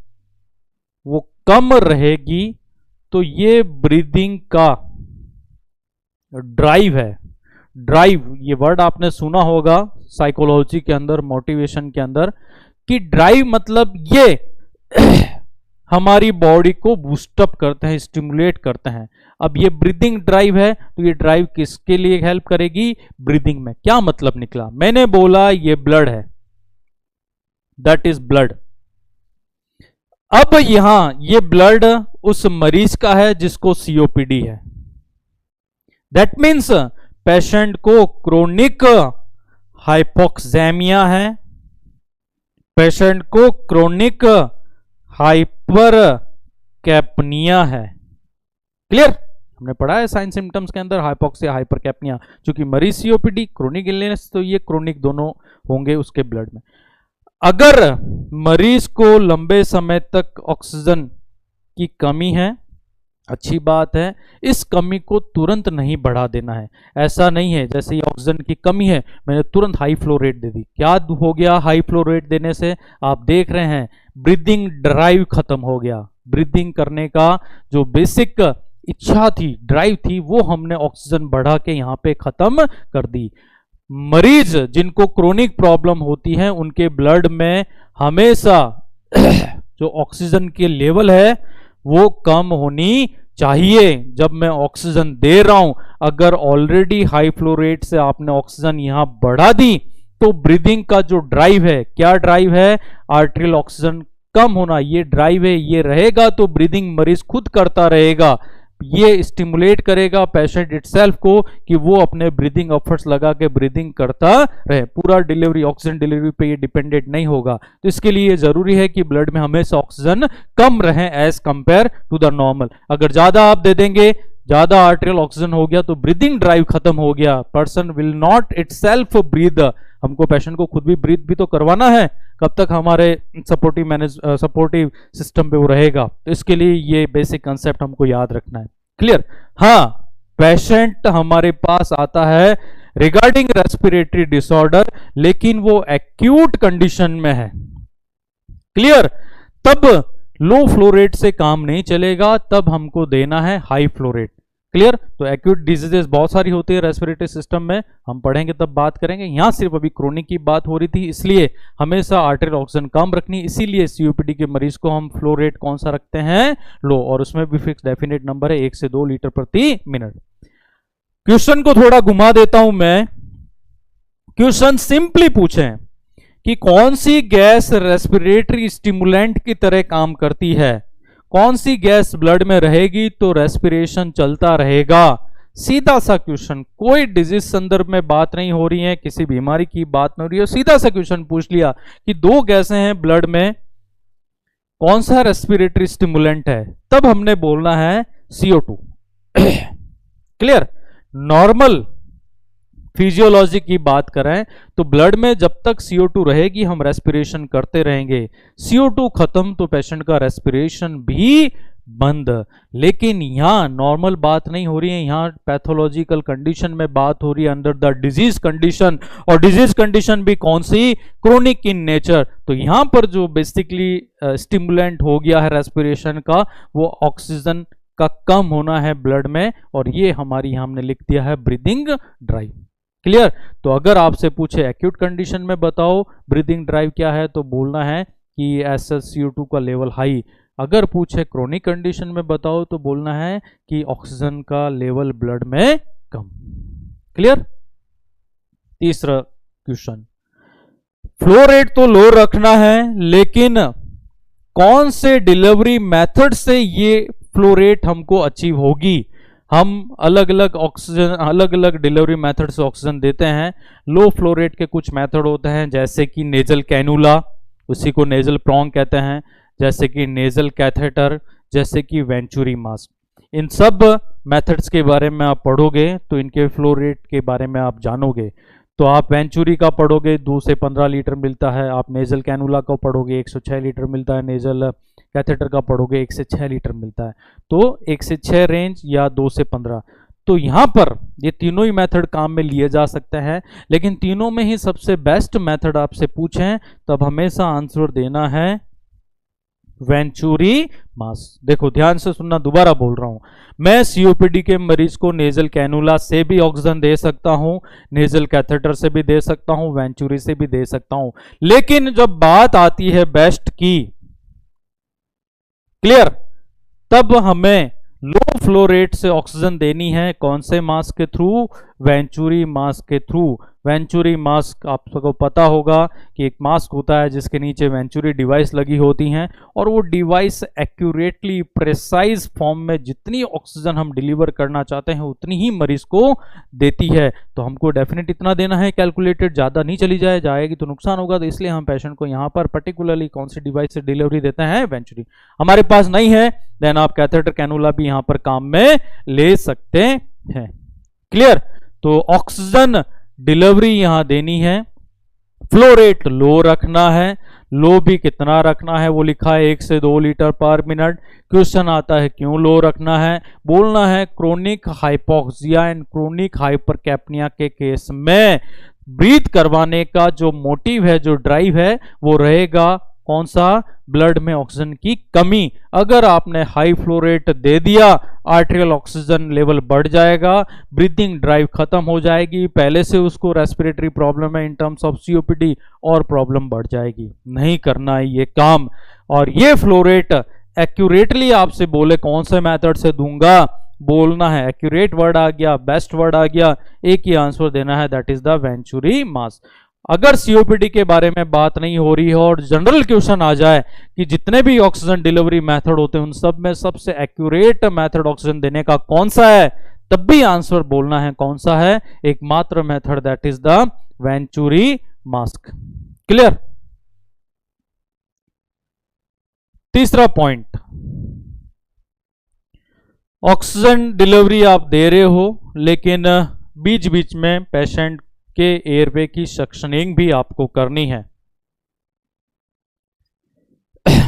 A: वो कम रहेगी, तो ये ब्रीदिंग का ड्राइव है। ड्राइव, ये वर्ड आपने सुना होगा साइकोलॉजी के अंदर, मोटिवेशन के अंदर, कि ड्राइव मतलब ये हमारी बॉडी को बूस्टअप करते हैं, स्टिमुलेट करते हैं। अब ये ब्रीदिंग ड्राइव है, तो ये ड्राइव किसके लिए हेल्प करेगी? ब्रीदिंग में। क्या मतलब निकला? मैंने बोला ये ब्लड है, दैट इज ब्लड। अब यहां ये ब्लड उस मरीज का है जिसको सीओपीडी है, दैट मीन्स पेशेंट को क्रोनिक हाइपोक्सेमिया है, पेशेंट को क्रोनिक हाइपर कैप्निया है। क्लियर? हमने पढ़ा है साइन सिम्टम्स के अंदर हाइपोक्सिया, हाइपर कैप्निया। चूंकि मरीज सीओपीडी, क्रोनिक इलनेस, तो ये क्रोनिक दोनों होंगे उसके ब्लड में। अगर मरीज को लंबे समय तक ऑक्सीजन की कमी है, अच्छी बात है, इस कमी को तुरंत नहीं बढ़ा देना है। ऐसा नहीं है जैसे ये ऑक्सीजन की कमी है मैंने तुरंत हाई फ्लो रेट दे दी। क्या हो गया हाई फ्लो रेट देने से? आप देख रहे हैं ब्रीदिंग ड्राइव खत्म हो गया। ब्रीदिंग करने का जो बेसिक इच्छा थी, ड्राइव थी, वो हमने ऑक्सीजन बढ़ा के यहां पे खत्म कर दी। मरीज जिनको क्रोनिक प्रॉब्लम होती है, उनके ब्लड में हमेशा जो ऑक्सीजन के लेवल है वो कम होनी चाहिए। जब मैं ऑक्सीजन दे रहा हूं, अगर ऑलरेडी हाई फ्लो रेट से आपने ऑक्सीजन यहां बढ़ा दी, तो ब्रीदिंग का जो ड्राइव है, क्या ड्राइव है? आर्टेरियल ऑक्सीजन कम होना, ये ड्राइव है, ये रहेगा तो ब्रीदिंग मरीज खुद करता रहेगा। ये स्टिमुलेट करेगा पेशेंट इटसेल्फ को कि वो अपने ब्रीदिंग एफर्ट्स लगा के ब्रीदिंग करता रहे। पूरा डिलीवरी, ऑक्सीजन डिलीवरी पे ये डिपेंडेंट नहीं होगा। तो इसके लिए जरूरी है कि ब्लड में हमेशा ऑक्सीजन कम रहे as compare to the normal. अगर ज्यादा आप दे देंगे, ज्यादा आर्टेरियल ऑक्सीजन हो गया, तो ब्रीदिंग ड्राइव खत्म हो गया। Person will not itself breathe. हमको पेशेंट को खुद भी ब्रीथ भी तो करवाना है, कब तक हमारे सपोर्टिव सिस्टम पे वो रहेगा। तो इसके लिए ये बेसिक कंसेप्ट हमको याद रखना है। क्लियर? हाँ, पेशेंट हमारे पास आता है रिगार्डिंग रेस्पिरेटरी डिसऑर्डर, लेकिन वो एक्यूट कंडीशन में है। क्लियर? तब लो फ्लो रेट से काम नहीं चलेगा, तब हमको देना है हाई फ्लो रेट। क्लियर? तो एक्यूट डिजीजेस बहुत सारी होती है रेस्पिरेटरी सिस्टम में, हम पढ़ेंगे तब बात करेंगे। यहां सिर्फ अभी क्रोनिक की बात हो रही थी, इसलिए हमेशा आर्टेरियल ऑक्सीजन कम रखनी। इसीलिए सीओपीडी के मरीज को हम फ्लो रेट कौन सा रखते हैं? लो, और उसमें भी फिक्स डेफिनेट नंबर है 1 से 2 लीटर प्रति मिनट। क्वेश्चन को थोड़ा घुमा देता हूं मैं। क्वेश्चन सिंपली पूछें कि कौन सी गैस रेस्पिरेटरी स्टिमुलेंट की तरह काम करती है, कौन सी गैस ब्लड में रहेगी तो रेस्पिरेशन चलता रहेगा। सीधा सा क्वेश्चन, कोई डिजीज संदर्भ में बात नहीं हो रही है, किसी बीमारी की बात नहीं हो रही है, सीधा सा क्वेश्चन पूछ लिया कि दो गैसें हैं ब्लड में, कौन सा रेस्पिरेटरी स्टिमुलेंट है, तब हमने बोलना है CO2। क्लियर? नॉर्मल फिजियोलॉजी की बात करें तो ब्लड में जब तक CO2 रहेगी हम रेस्पिरेशन करते रहेंगे, CO2 खत्म तो पेशेंट का रेस्पिरेशन भी बंद। लेकिन यहां नॉर्मल बात नहीं हो रही है, यहां पैथोलॉजिकल कंडीशन में बात हो रही है, अंडर द डिजीज कंडीशन, और डिजीज कंडीशन भी कौन सी? Chronic in nature. तो यहां पर जो बेसिकली स्टिमुलेंट हो गया है रेस्पिरेशन का, वो ऑक्सीजन का कम होना है ब्लड में, और ये हमारी हमने लिख दिया है ब्रीदिंग ड्राइव। क्लियर? तो अगर आपसे पूछे एक्यूट कंडीशन में बताओ ब्रीदिंग ड्राइव क्या है, तो बोलना है कि SSCO2 का लेवल हाई। अगर पूछे क्रोनिक कंडीशन में बताओ तो बोलना है कि ऑक्सीजन का लेवल ब्लड में कम। क्लियर? तीसरा क्वेश्चन, फ्लो रेट तो लो रखना है, लेकिन कौन से डिलीवरी मेथड से ये फ्लो रेट हमको अचीव होगी? हम अलग अलग ऑक्सीजन, अलग अलग डिलीवरी मेथड से ऑक्सीजन देते हैं। लो फ्लो रेट के कुछ मेथड होते हैं, जैसे कि नेजल कैनुला, उसी को नेजल प्रोंग कहते हैं, जैसे कि नेजल कैथेटर, जैसे कि वेंचुरी मास्क। इन सब मेथड्स के बारे में आप पढ़ोगे तो इनके फ्लो रेट के बारे में आप जानोगे। तो आप वेंचुरी का पढ़ोगे 2 से 15 लीटर मिलता है, आप नेजल कैनुला का पढ़ोगे 106 लीटर मिलता है, नेजल कैथेटर का पढ़ोगे 1 से 6 लीटर मिलता है। तो 1 से 6 रेंज या 2 से 15। तो यहां पर ये तीनों ही मेथड काम में लिए जा सकते हैं, लेकिन तीनों में ही सबसे बेस्ट मेथड आपसे पूछें तब हमेशा आंसर देना है वेंचुरी मास्क। देखो ध्यान से सुनना, दोबारा बोल रहा हूं, मैं सीओपीडी के मरीज को नेजल कैनुला से भी ऑक्सीजन दे सकता हूं, नेजल कैथेटर से भी दे सकता हूं, वेंचुरी से भी दे सकता हूं, लेकिन जब बात आती है बेस्ट की, क्लियर, तब हमें लो फ्लो रेट से ऑक्सीजन देनी है। कौन से मास्क के थ्रू? वेंचुरी मास्क के थ्रू। वेंचुरी मास्क आप सबको पता होगा कि एक मास्क होता है जिसके नीचे वेंचुरी डिवाइस लगी होती हैं, और वो डिवाइस एक्यूरेटली प्रेसाइज फॉर्म में जितनी ऑक्सीजन हम डिलीवर करना चाहते हैं उतनी ही मरीज को देती है। तो हमको डेफिनेट इतना देना है कैलकुलेटेड, ज़्यादा नहीं चली जाएगी तो नुकसान होगा। तो इसलिए हम पेशेंट को यहाँ पर पर्टिकुलरली कौन सी डिवाइस से डिलीवरी देते हैं? वेंचुरी। हमारे पास नहीं है देन आप कैथेटर कैनुला भी यहाँ पर काम में ले सकते हैं। क्लियर? तो ऑक्सीजन डिलीवरी यहां देनी है, फ्लो रेट लो रखना है। लो भी कितना रखना है वो लिखा है 1 से 2 लीटर पर मिनट। क्वेश्चन आता है क्यों लो रखना है? बोलना है क्रोनिक हाइपोक्सिया एंड क्रोनिक हाइपरकैप्निया के केस में ब्रीथ करवाने का जो मोटिव है, जो ड्राइव है, वो रहेगा कौन सा? ब्लड में ऑक्सीजन की कमी। अगर आपने हाई फ्लो रेट दे दिया, आर्टेरियल ऑक्सीजन लेवल बढ़ जाएगा, ब्रीथिंग ड्राइव खत्म हो जाएगी, पहले से उसको रेस्पिरेटरी प्रॉब्लम है इन टर्म्स ऑफ सीओपीडी, और प्रॉब्लम बढ़ जाएगी। नहीं करना है ये काम। और ये फ्लो रेट एक्यूरेटली आपसे बोले कौन से मेथड से दूंगा, बोलना है एक्यूरेट वर्ड आ गया, बेस्ट वर्ड आ गया, एक ही आंसर देना है, that is the venturi mask. अगर सीओपीडी के बारे में बात नहीं हो रही है और जनरल क्वेश्चन आ जाए कि जितने भी ऑक्सीजन डिलीवरी मेथड होते हैं उन सब में सबसे एक्यूरेट मेथड ऑक्सीजन देने का कौन सा है, तब भी आंसर बोलना है कौन सा है? एकमात्र method, that is the venturi mask. Clear? तीसरा पॉइंट, ऑक्सीजन डिलीवरी आप दे रहे हो लेकिन बीच बीच में पेशेंट के एयरवे की सक्शनिंग भी आपको करनी है।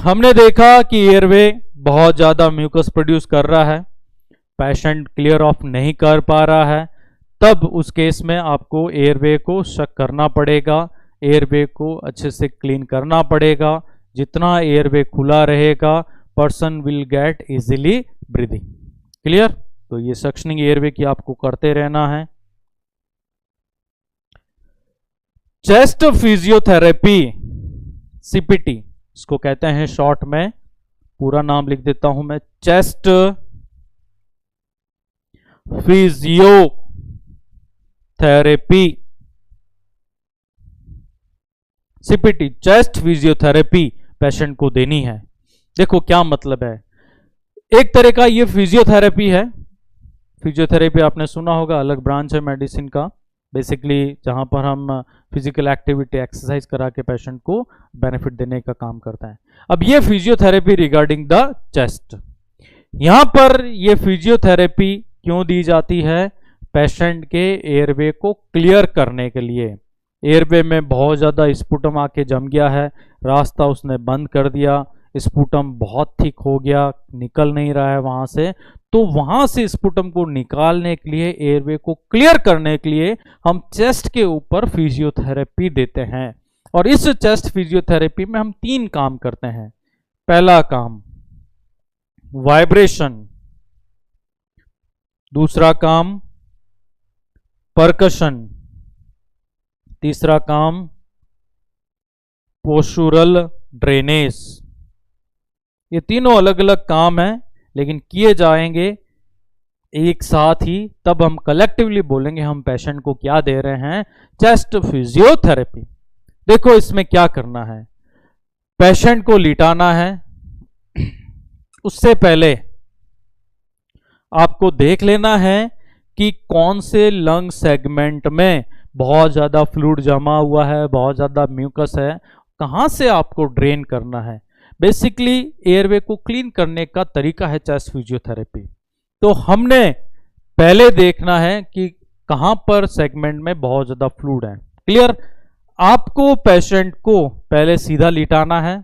A: हमने देखा कि एयरवे बहुत ज्यादा म्यूकस प्रोड्यूस कर रहा है, पेशेंट क्लियर ऑफ नहीं कर पा रहा है, तब उस केस में आपको एयरवे को चेक करना पड़ेगा, एयरवे को अच्छे से क्लीन करना पड़ेगा। जितना एयरवे खुला रहेगा person will get easily breathing. Clear? तो ये सक्शनिंग एयरवे की आपको करते रहना है। चेस्ट फिजियोथेरेपी, सीपीटी इसको कहते हैं शॉर्ट में, पूरा नाम लिख देता हूं मैं, chest physiotherapy, CPT chest physiotherapy patient को देनी है। देखो क्या मतलब है, एक तरह का ये फिजियोथेरेपी है। फिजियोथेरेपी आपने सुना होगा, अलग ब्रांच है मेडिसिन का, बेसिकली जहां पर हम फिजिकल एक्टिविटी एक्सरसाइज करा के पेशेंट को बेनिफिट देने का काम करता है। अब ये फिजियोथेरेपी रिगार्डिंग द चेस्ट, यहां पर ये फिजियोथेरेपी क्यों दी जाती है? पेशेंट के एयरवे को क्लियर करने के लिए। एयरवे में बहुत ज़्यादा स्पुटम आके जम गया है, रास्ता उसने बंद कर दिया, स्पुटम बहुत थिक हो गया, निकल नहीं रहा है वहां से, तो वहां से स्पुटम को निकालने के लिए, एयरवे को क्लियर करने के लिए हम चेस्ट के ऊपर फिजियोथेरेपी देते हैं। और इस चेस्ट फिजियोथेरेपी में हम 3 काम करते हैं। पहला काम वाइब्रेशन, दूसरा काम परकशन, तीसरा काम पोस्चुरल ड्रेनेज। ये तीनों अलग अलग काम हैं, लेकिन किए जाएंगे एक साथ ही, तब हम कलेक्टिवली बोलेंगे हम पेशेंट को क्या दे रहे हैं, चेस्ट फिजियोथेरेपी। देखो इसमें क्या करना है, पेशेंट को लिटाना है, उससे पहले आपको देख लेना है कि कौन से लंग सेगमेंट में बहुत ज़्यादा फ्लूइड जमा हुआ है, बहुत ज़्यादा म्यूकस है, कहाँ से आपको ड्रेन करना है। बेसिकली एयरवे को क्लीन करने का तरीका है चेस्ट फिजियोथेरेपी। तो हमने पहले देखना है कि कहाँ पर सेगमेंट में बहुत ज़्यादा फ्लूइड है। क्लियर? आपको पेशेंट को पहले सीधा लिटाना है,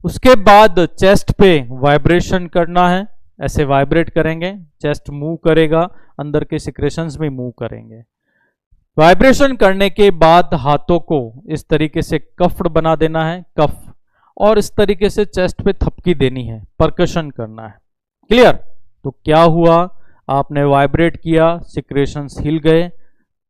A: उसके बाद चेस्ट पे वाइब्रेशन करना है, ऐसे वाइब्रेट करेंगे, चेस्ट मूव करेगा, अंदर के सिक्रेशंस भी मूव करेंगे। वाइब्रेशन करने के बाद हाथों को इस तरीके से कफ्ड बना देना है, कफ, और इस तरीके से चेस्ट पे थपकी देनी है, परकशन करना है। क्लियर? तो क्या हुआ, आपने वाइब्रेट किया, सिक्रेशंस हिल गए,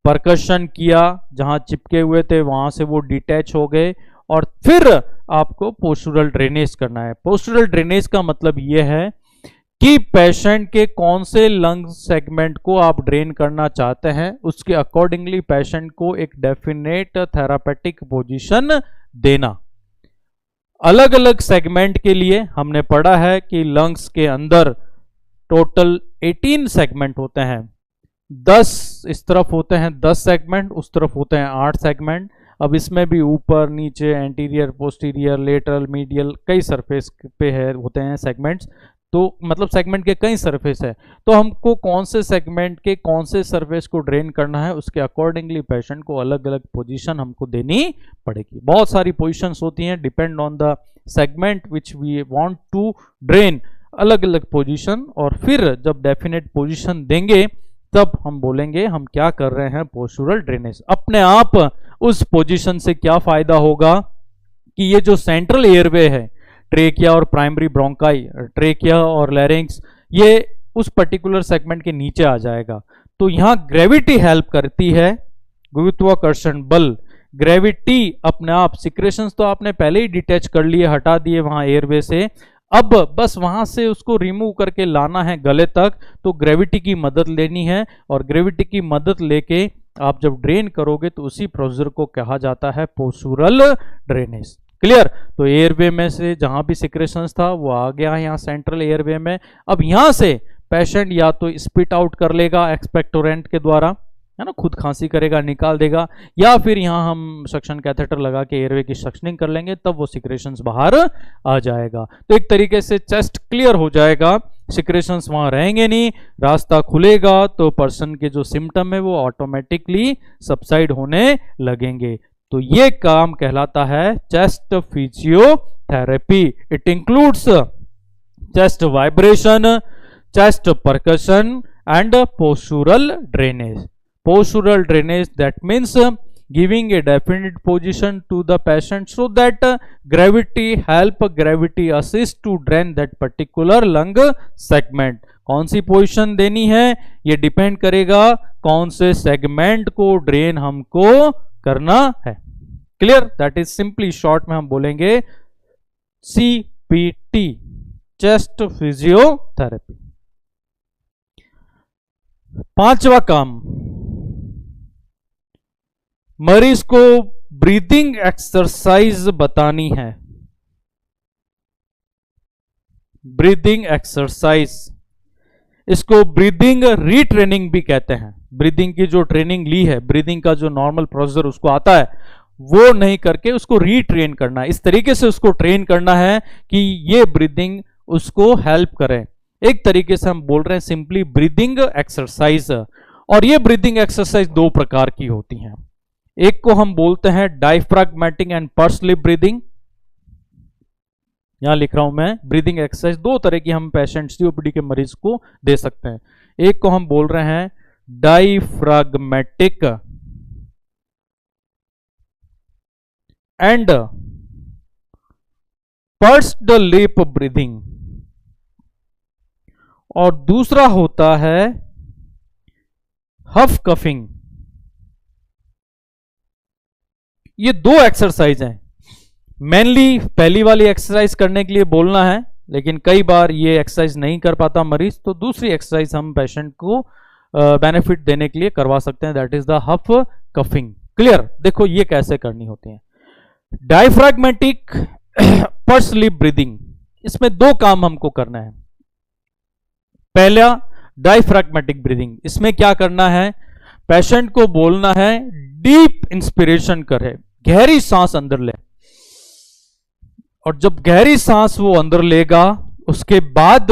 A: परकशन किया, जहां चिपके हुए थे वहां से वो डिटैच हो गए, और फिर आपको पोस्चुरल ड्रेनेज करना है। पोस्चुरल ड्रेनेज का मतलब यह है कि पेशेंट के कौन से लंग सेगमेंट को आप ड्रेन करना चाहते हैं, उसके अकॉर्डिंगली पेशेंट को एक डेफिनेट थेरापेटिक पोजीशन देना। अलग अलग सेगमेंट के लिए हमने पढ़ा है कि लंग्स के अंदर टोटल 18 सेगमेंट होते हैं, 10 इस तरफ होते हैं 10 सेगमेंट, उस तरफ होते हैं 8 सेगमेंट। अब इसमें भी ऊपर नीचे एंटीरियर पोस्टीरियर लेटरल मीडियल कई सरफेस पे है होते हैं सेगमेंट्स, तो मतलब सेगमेंट के कई सरफेस है, तो हमको कौन से सेगमेंट के कौन से सरफेस को ड्रेन करना है, उसके अकॉर्डिंगली पेशेंट को अलग अलग पोजीशन हमको देनी पड़ेगी। बहुत सारी पोजीशंस होती हैं, depend on the segment which we want to drain, अलग अलग पोजीशन, और फिर जब डेफिनेट पोजीशन देंगे तब हम बोलेंगे हम क्या कर रहे हैं, पोस्चुरल ड्रेनेज। अपने आप उस पोजीशन से क्या फायदा होगा कि ये जो सेंट्रल एयरवे है, ट्रेकिया और प्राइमरी ब्रोंकाई, ट्रेकिया और लैरिंक्स, ये उस पर्टिकुलर सेगमेंट के नीचे आ जाएगा। तो यहां ग्रेविटी हेल्प करती है, गुरुत्वाकर्षण बल, ग्रेविटी अपने आप, सिक्रेशंस तो आपने पहले ही डिटैच कर लिए, हटा दिए वहां एयरवे से, अब बस वहां से उसको रिमूव करके लाना है गले तक, तो ग्रेविटी की मदद लेनी है, और ग्रेविटी की मदद लेके आप जब ड्रेन करोगे तो उसी प्रोसीजर को कहा जाता है पोस्चुरल ड्रेनेज। क्लियर? तो एयरवे में से जहां भी सिक्रेशंस था वो आ गया है यहाँ सेंट्रल एयरवे में। अब यहां से पेशेंट या तो स्पिट आउट कर लेगा एक्सपेक्टोरेंट के द्वारा, है ना, खुद खांसी करेगा निकाल देगा, या फिर यहाँ हम सक्शन कैथेटर लगा के एयरवे की सक्शनिंग कर लेंगे, तब वो सिक्रेशंस बाहर आ जाएगा। तो एक तरीके से चेस्ट क्लियर हो जाएगा, सिक्रेशंस वहां रहेंगे नहीं, रास्ता खुलेगा, तो पर्सन के जो सिम्टम है वो ऑटोमेटिकली सबसाइड होने लगेंगे। तो ये काम कहलाता है chest physiotherapy. It includes chest vibration, chest percussion and postural drainage. Postural drainage, that means giving a definite position to the patient so that gravity assist to drain that particular lung segment. कौन सी पोजीशन देनी है ये डिपेंड करेगा कौन से सेगमेंट को ड्रेन हमको करना है. Clear? That is simply short में हम बोलेंगे CPT, चेस्ट फिजियोथेरेपी. पांचवा काम, मरीज को ब्रीदिंग एक्सरसाइज बतानी है. ब्रीदिंग एक्सरसाइज, इसको ब्रीदिंग रीट्रेनिंग भी कहते हैं. ब्रीदिंग की जो ट्रेनिंग ली है, ब्रीदिंग का जो नॉर्मल प्रोसीजर उसको आता है वो नहीं करके उसको रीट्रेन करना है. इस तरीके से उसको ट्रेन करना है कि ये ब्रीदिंग उसको हेल्प करे. एक तरीके से हम बोल रहे हैं सिंपली ब्रीदिंग एक्सरसाइज. और ये ब्रीदिंग एक्सरसाइज दो प्रकार की होती हैं. एक को हम बोलते हैं डायफ्राग्मेटिक एंड पर्स लिप ब्रीदिंग. यहां लिख रहा हूं मैं, ब्रीदिंग एक्सरसाइज दो तरह की हम पेशेंट COPD के मरीज को दे सकते हैं. एक को हम बोल रहे हैं डायफ्राग्मेटिक एंड पर्स्ड लिप ब्रीदिंग, और दूसरा होता है हफ कफिंग. ये दो एक्सरसाइज हैं. मेनली पहली वाली एक्सरसाइज करने के लिए बोलना है, लेकिन कई बार ये एक्सरसाइज नहीं कर पाता मरीज, तो दूसरी एक्सरसाइज हम पेशेंट को बेनिफिट देने के लिए करवा सकते हैं, that is the huff coughing. Clear? देखो ये कैसे करनी होती है. डायफ्राग्मेटिक पर्स लिप ब्रीदिंग, इसमें दो काम हमको करना है. पहला डायफ्राग्मेटिक ब्रीदिंग, इसमें क्या करना है, पेशेंट को बोलना है डीप इंस्पिरेशन करे, गहरी सांस अंदर ले, और जब गहरी सांस वो अंदर लेगा उसके बाद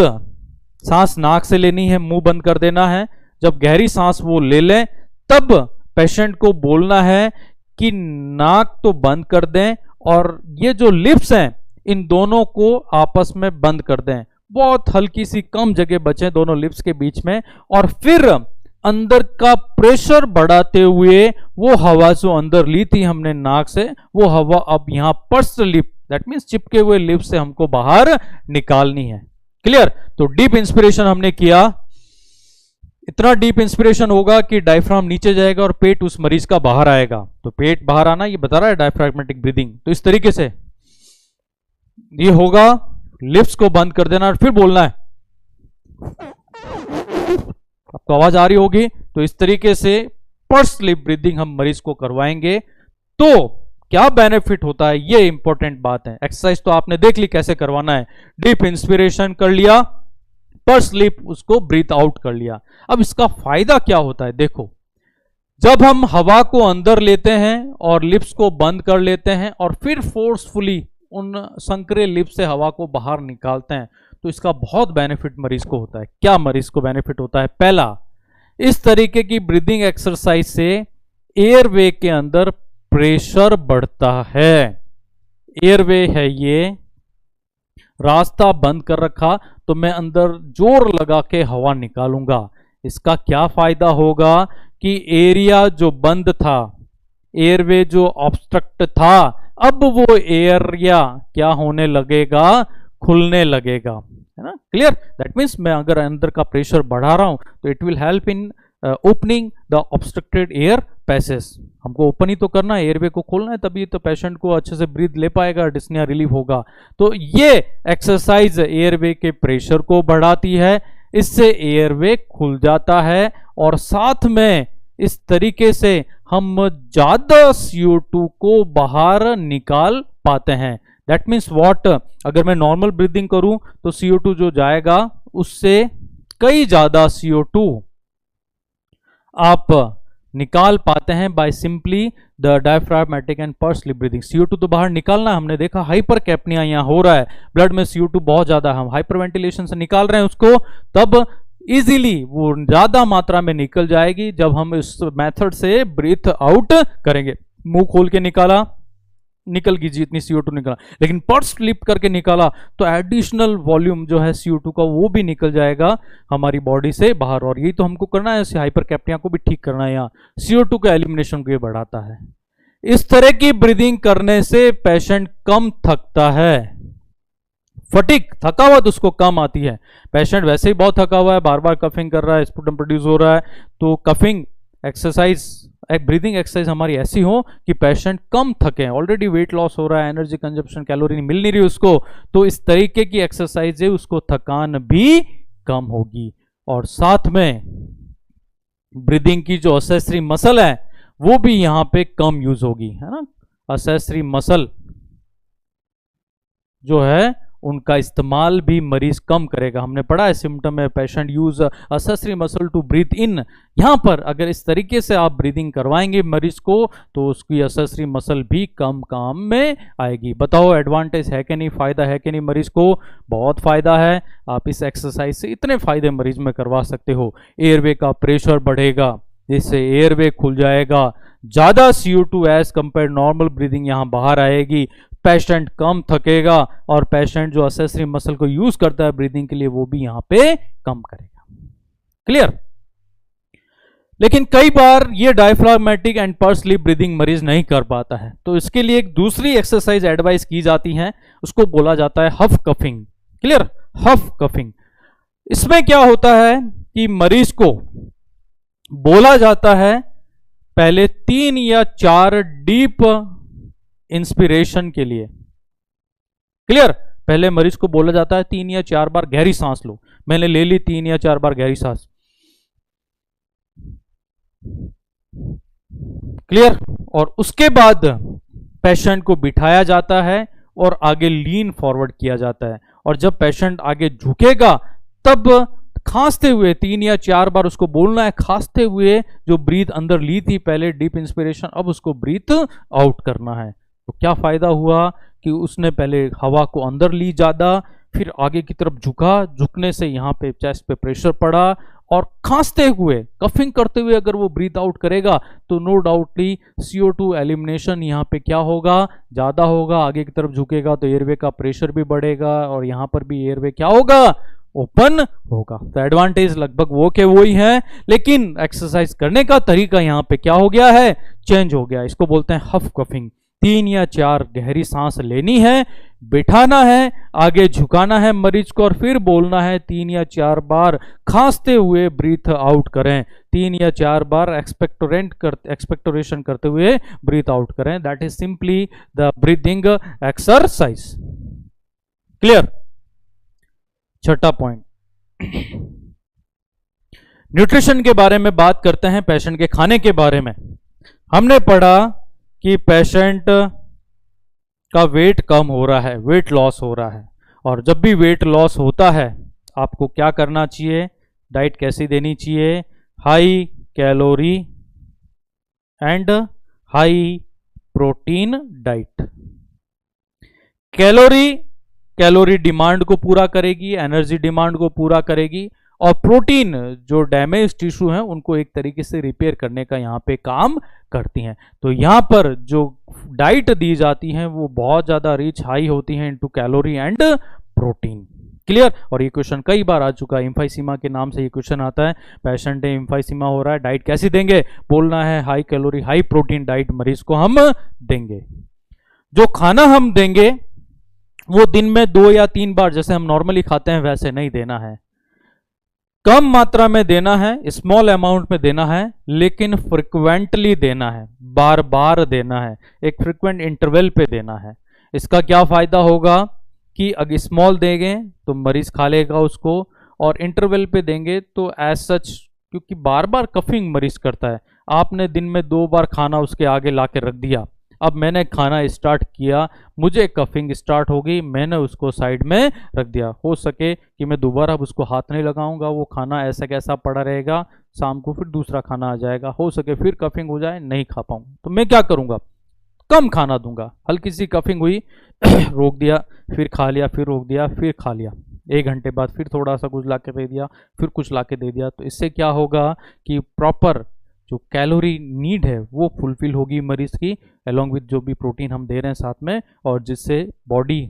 A: सांस नाक से लेनी है, मुंह बंद कर देना है. जब गहरी सांस वो ले ले तब पेशेंट को बोलना है कि नाक तो बंद कर दें और ये जो लिप्स हैं इन दोनों को आपस में बंद कर दें. बहुत हल्की सी कम जगह बचे दोनों लिप्स के बीच में, और फिर अंदर का प्रेशर बढ़ाते हुए वो हवा जो अंदर ली थी हमने नाक से, वो हवा अब यहां पर्स लिप, दैट मींस चिपके हुए लिप्स से हमको बाहर निकालनी है. क्लियर? तो डीप इंस्पिरेशन हमने किया, इतना डीप इंस्पिरेशन होगा कि डायफ्राम नीचे जाएगा और पेट उस मरीज का बाहर आएगा. तो पेट बाहर आना ये बता रहा है डायफ्राग्मेटिक ब्रीदिंग. तो इस तरीके से ये होगा, लिप्स को बंद कर देना और फिर बोलना है. आपको आवाज आ रही होगी. तो इस तरीके से पर्स लिप ब्रीदिंग हम मरीज को करवाएंगे. तो क्या बेनिफिट होता है ये इंपॉर्टेंट बात है. एक्सरसाइज तो आपने देख ली कैसे करवाना है. डीप इंस्पिरेशन कर लिया, पर्स लिप उसको ब्रीथ आउट कर लिया. अब इसका फायदा क्या होता है देखो, जब हम हवा को अंदर लेते हैं और लिप्स को बंद कर लेते हैं और फिर फोर्सफुली उन संकरे लिप्स से हवा को बाहर निकालते हैं, तो इसका बहुत बेनिफिट मरीज को होता है. क्या मरीज को बेनिफिट होता है? पहला, इस तरीके की ब्रीदिंग एक्सरसाइज से एयरवे के अंदर प्रेशर बढ़ता है. एयरवे है ये, रास्ता बंद कर रखा तो मैं अंदर जोर लगा के हवा निकालूंगा. इसका क्या फायदा होगा कि एरिया जो बंद था, एयरवे जो ऑब्स्ट्रक्ट था, अब वो एरिया क्या होने लगेगा, खुलने लगेगा. है ना? क्लियर? दैट मीन्स मैं अगर अंदर का प्रेशर बढ़ा रहा हूं तो it will help in opening the obstructed air passage. हमको ओपन ही तो करना है, एयरवे को खोलना है, तभी तो पेशेंट को अच्छे से ब्रीथ ले पाएगा, डिस्निया रिलीव होगा. तो ये एक्सरसाइज एयरवे के प्रेशर को बढ़ाती है, इससे एयरवे खुल जाता है, और साथ में इस तरीके से हम ज्यादा CO2 को बाहर निकाल पाते हैं. दैट मीन्स व्हाट, अगर मैं नॉर्मल ब्रीदिंग करूं तो CO2 जो जाएगा उससे कई ज्यादा CO2 आप निकाल पाते हैं by simply the diaphragmatic and purse lip breathing. CO2 तो बाहर निकालना है, हमने देखा हाइपर कैप्निया यहां हो रहा है, ब्लड में CO2 बहुत ज्यादा, हम हाइपर वेंटिलेशन से निकाल रहे हैं उसको, तब इजीली वो ज्यादा मात्रा में निकल जाएगी जब हम इस मेथड से ब्रीथ आउट करेंगे. मुंह खोल के निकाला, निकल गई जितनी CO2 निकला, लेकिन पर्स स्लिप करके निकाला तो एडिशनल वॉल्यूम जो है CO2 का वो भी निकल जाएगा हमारी बॉडी से बाहर। और यही तो हमको करना है, हाइपरकैप्निया को भी ठीक करना है, यहाँ CO2 का एलिमिनेशन को ये बढ़ाता है। इस तरह की ब्रीदिंग करने से पेशेंट कम थकता है। फटिक, थकावट उसको कम आती है। पेशेंट वैसे ही बहुत थका हुआ है, बार बार कफिंग कर रहा है, स्पुटम प्रोड्यूस हो रहा है, तो कफिंग एक्सरसाइज, एक ब्रीदिंग एक्सरसाइज हमारी ऐसी हो कि पेशेंट कम थके। ऑलरेडी वेट लॉस हो रहा है, एनर्जी कंजप्शन, कैलोरी मिल नहीं रही उसको, तो इस तरीके की एक्सरसाइज है उसको थकान भी कम होगी। और साथ में ब्रीदिंग की जो असेसरी मसल है वो भी यहां पे कम यूज होगी, है ना। असेसरी मसल जो है उनका इस्तेमाल भी मरीज कम करेगा। हमने पढ़ा है सिम्टम में patient use accessory muscle to breathe in. यहां पर अगर इस तरीके से आप ब्रीदिंग करवाएंगे मरीज को तो उसकी असेसरी मसल भी कम काम में आएगी। बताओ एडवांटेज है कि नहीं, फायदा है कि नहीं मरीज को? बहुत फायदा है। आप इस एक्सरसाइज से इतने फायदे मरीज में करवा सकते हो। एयरवे का प्रेशर बढ़ेगा, जिससे एयरवे खुल जाएगा, ज्यादा CO2 as compare normal breathing यहां बाहर आएगी, पेशेंट कम थकेगा और पेशेंट जो असेसरी मसल को यूज करता है ब्रीदिंग के लिए वो भी यहां पे कम करेगा। क्लियर? लेकिन कई बार ये डायफ्राग्मेटिक एंड पर्स स्लीप ब्रीदिंग मरीज नहीं कर पाता है, तो इसके लिए एक दूसरी एक्सरसाइज एडवाइस की जाती है, उसको बोला जाता है हफ कफिंग। क्लियर? हफ कफिंग। इसमें क्या होता है कि मरीज को बोला जाता है पहले 3 या 4 डीप इंस्पिरेशन के लिए। क्लियर? पहले मरीज को बोला जाता है 3 या 4 बार गहरी सांस लो। मैंने ले ली 3 या 4 बार गहरी सांस। क्लियर? और उसके बाद पेशेंट को बिठाया जाता है और आगे लीन फॉरवर्ड किया जाता है, और जब पेशेंट आगे झुकेगा तब खांसते हुए 3 या 4 बार उसको बोलना है, खांसते हुए जो ब्रीथ अंदर ली थी पहले डीप इंस्पिरेशन, अब उसको ब्रीथ आउट करना है। तो क्या फायदा हुआ कि उसने पहले हवा को अंदर ली ज्यादा, फिर आगे की तरफ झुका, झुकने से यहाँ पे चेस्ट पे प्रेशर पड़ा, और खांसते हुए कफिंग करते हुए अगर वो ब्रीथ आउट करेगा तो नो डाउटली CO2 एलिमिनेशन यहाँ पे क्या होगा, ज्यादा होगा। आगे की तरफ झुकेगा तो एयरवे का प्रेशर भी बढ़ेगा और यहाँ पर भी एयरवे क्या होगा, ओपन होगा। तो एडवांटेज लगभग वो के वो ही है, लेकिन एक्सरसाइज करने का तरीका यहाँ पे क्या हो गया है, चेंज हो गया। इसको बोलते हैं हफ कफिंग। 3 या 4 गहरी सांस लेनी है, बिठाना है, आगे झुकाना है मरीज को, और फिर बोलना है 3 या 4 बार खांसते हुए ब्रीथ आउट करें। 3 या 4 बार एक्सपेक्टोरेशन करते हुए ब्रीथ आउट करें। That is simply the breathing exercise. Clear? छठा पॉइंट, न्यूट्रिशन के बारे में बात करते हैं, पेशेंट के खाने के बारे में। हमने पढ़ा कि पेशेंट का वेट कम हो रहा है, वेट लॉस हो रहा है, और जब भी वेट लॉस होता है आपको क्या करना चाहिए, डाइट कैसी देनी चाहिए, high calorie and high protein diet. Calorie demand को पूरा करेगी, एनर्जी डिमांड को पूरा करेगी, और प्रोटीन जो डैमेज टिश्यू हैं उनको एक तरीके से रिपेयर करने का यहाँ पे काम करती हैं। तो यहाँ पर जो डाइट दी जाती है वो बहुत ज़्यादा रिच हाई होती हैं into calorie and protein. Clear? और ये क्वेश्चन कई बार आ चुका है, एम्फाइसीमा के नाम से ये क्वेश्चन आता है। पेशेंट है एम्फाइसीमा हो रहा है, डाइट कैसी देंगे, बोलना है high calorie high protein diet मरीज को हम देंगे। जो खाना हम देंगे वो दिन में 2 या 3 बार जैसे हम नॉर्मली खाते हैं वैसे नहीं देना है, कम मात्रा में देना है, स्मॉल अमाउंट में देना है, लेकिन फ्रिक्वेंटली देना है, बार बार देना है, एक फ्रिक्वेंट इंटरवल पे देना है। इसका क्या फायदा होगा कि अगर स्मॉल देंगे तो मरीज खा लेगा उसको, और इंटरवल पे देंगे तो एज सच, क्योंकि बार बार कफिंग मरीज करता है, आपने दिन में 2 बार खाना उसके आगे ला के रख दिया, अब मैंने खाना स्टार्ट किया, मुझे कफिंग स्टार्ट हो गई, मैंने उसको साइड में रख दिया, हो सके कि मैं दोबारा अब उसको हाथ नहीं लगाऊंगा, वो खाना ऐसा कैसा पड़ा रहेगा, शाम को फिर दूसरा खाना आ जाएगा, हो सके फिर कफिंग हो जाए, नहीं खा पाऊंगा, तो मैं क्या करूंगा, कम खाना दूंगा। हल्की सी कफिंग हुई रोक दिया, फिर खा लिया, फिर रोक दिया, फिर खा लिया, 1 घंटे बाद फिर थोड़ा सा कुछ ला के दे दिया, फिर कुछ ला के दे दिया। तो इससे क्या होगा कि प्रॉपर जो कैलोरी नीड है वो फुलफिल होगी मरीज की, अलॉन्ग विद जो भी प्रोटीन हम दे रहे हैं साथ में, और जिससे बॉडी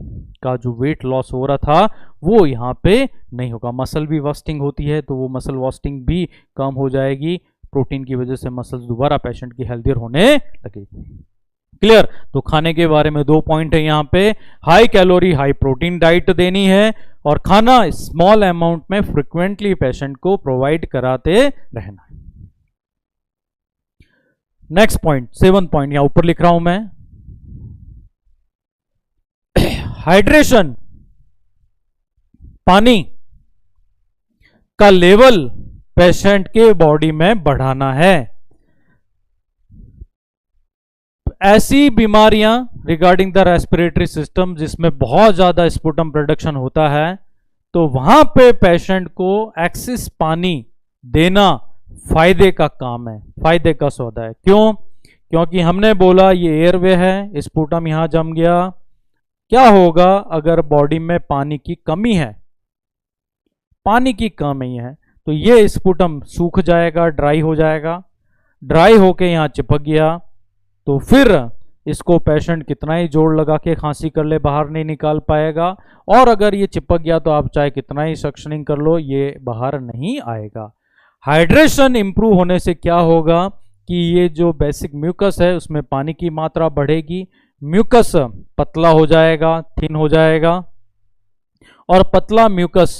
A: का जो वेट लॉस हो रहा था वो यहाँ पे नहीं होगा। मसल भी वास्टिंग होती है तो वो मसल वास्टिंग भी कम हो जाएगी, प्रोटीन की वजह से मसल्स दोबारा पेशेंट की हेल्दियर होने लगेगी। क्लियर? तो खाने के बारे में 2 पॉइंट है यहाँ पे, high calorie high protein diet देनी है और खाना स्मॉल अमाउंट में फ्रिक्वेंटली पेशेंट को प्रोवाइड कराते रहना है। नेक्स्ट पॉइंट 7 पॉइंट यहां ऊपर लिख रहा हूं मैं, हाइड्रेशन, पानी का लेवल पेशेंट के बॉडी में बढ़ाना है। ऐसी बीमारियां रिगार्डिंग द रेस्पिरेटरी सिस्टम जिसमें बहुत ज्यादा स्पुटम प्रोडक्शन होता है, तो वहां पे पेशेंट को एक्सेस पानी देना फायदे का काम है, फायदे का सौदा है। क्यों? क्योंकि हमने बोला ये एयरवे है, स्पुटम यहां जम गया, क्या होगा अगर बॉडी में पानी की कमी है, पानी की कमी है तो ये स्पुटम सूख जाएगा, ड्राई हो जाएगा, ड्राई होके यहां चिपक गया तो फिर इसको पेशेंट कितना ही जोर लगा के खांसी कर ले बाहर नहीं निकाल पाएगा, और अगर ये चिपक गया तो आप चाहे कितना ही सक्शनिंग कर लो ये बाहर नहीं आएगा। हाइड्रेशन इंप्रूव होने से क्या होगा कि ये जो बेसिक म्यूकस है उसमें पानी की मात्रा बढ़ेगी, म्यूकस पतला हो जाएगा, थिन हो जाएगा, और पतला म्यूकस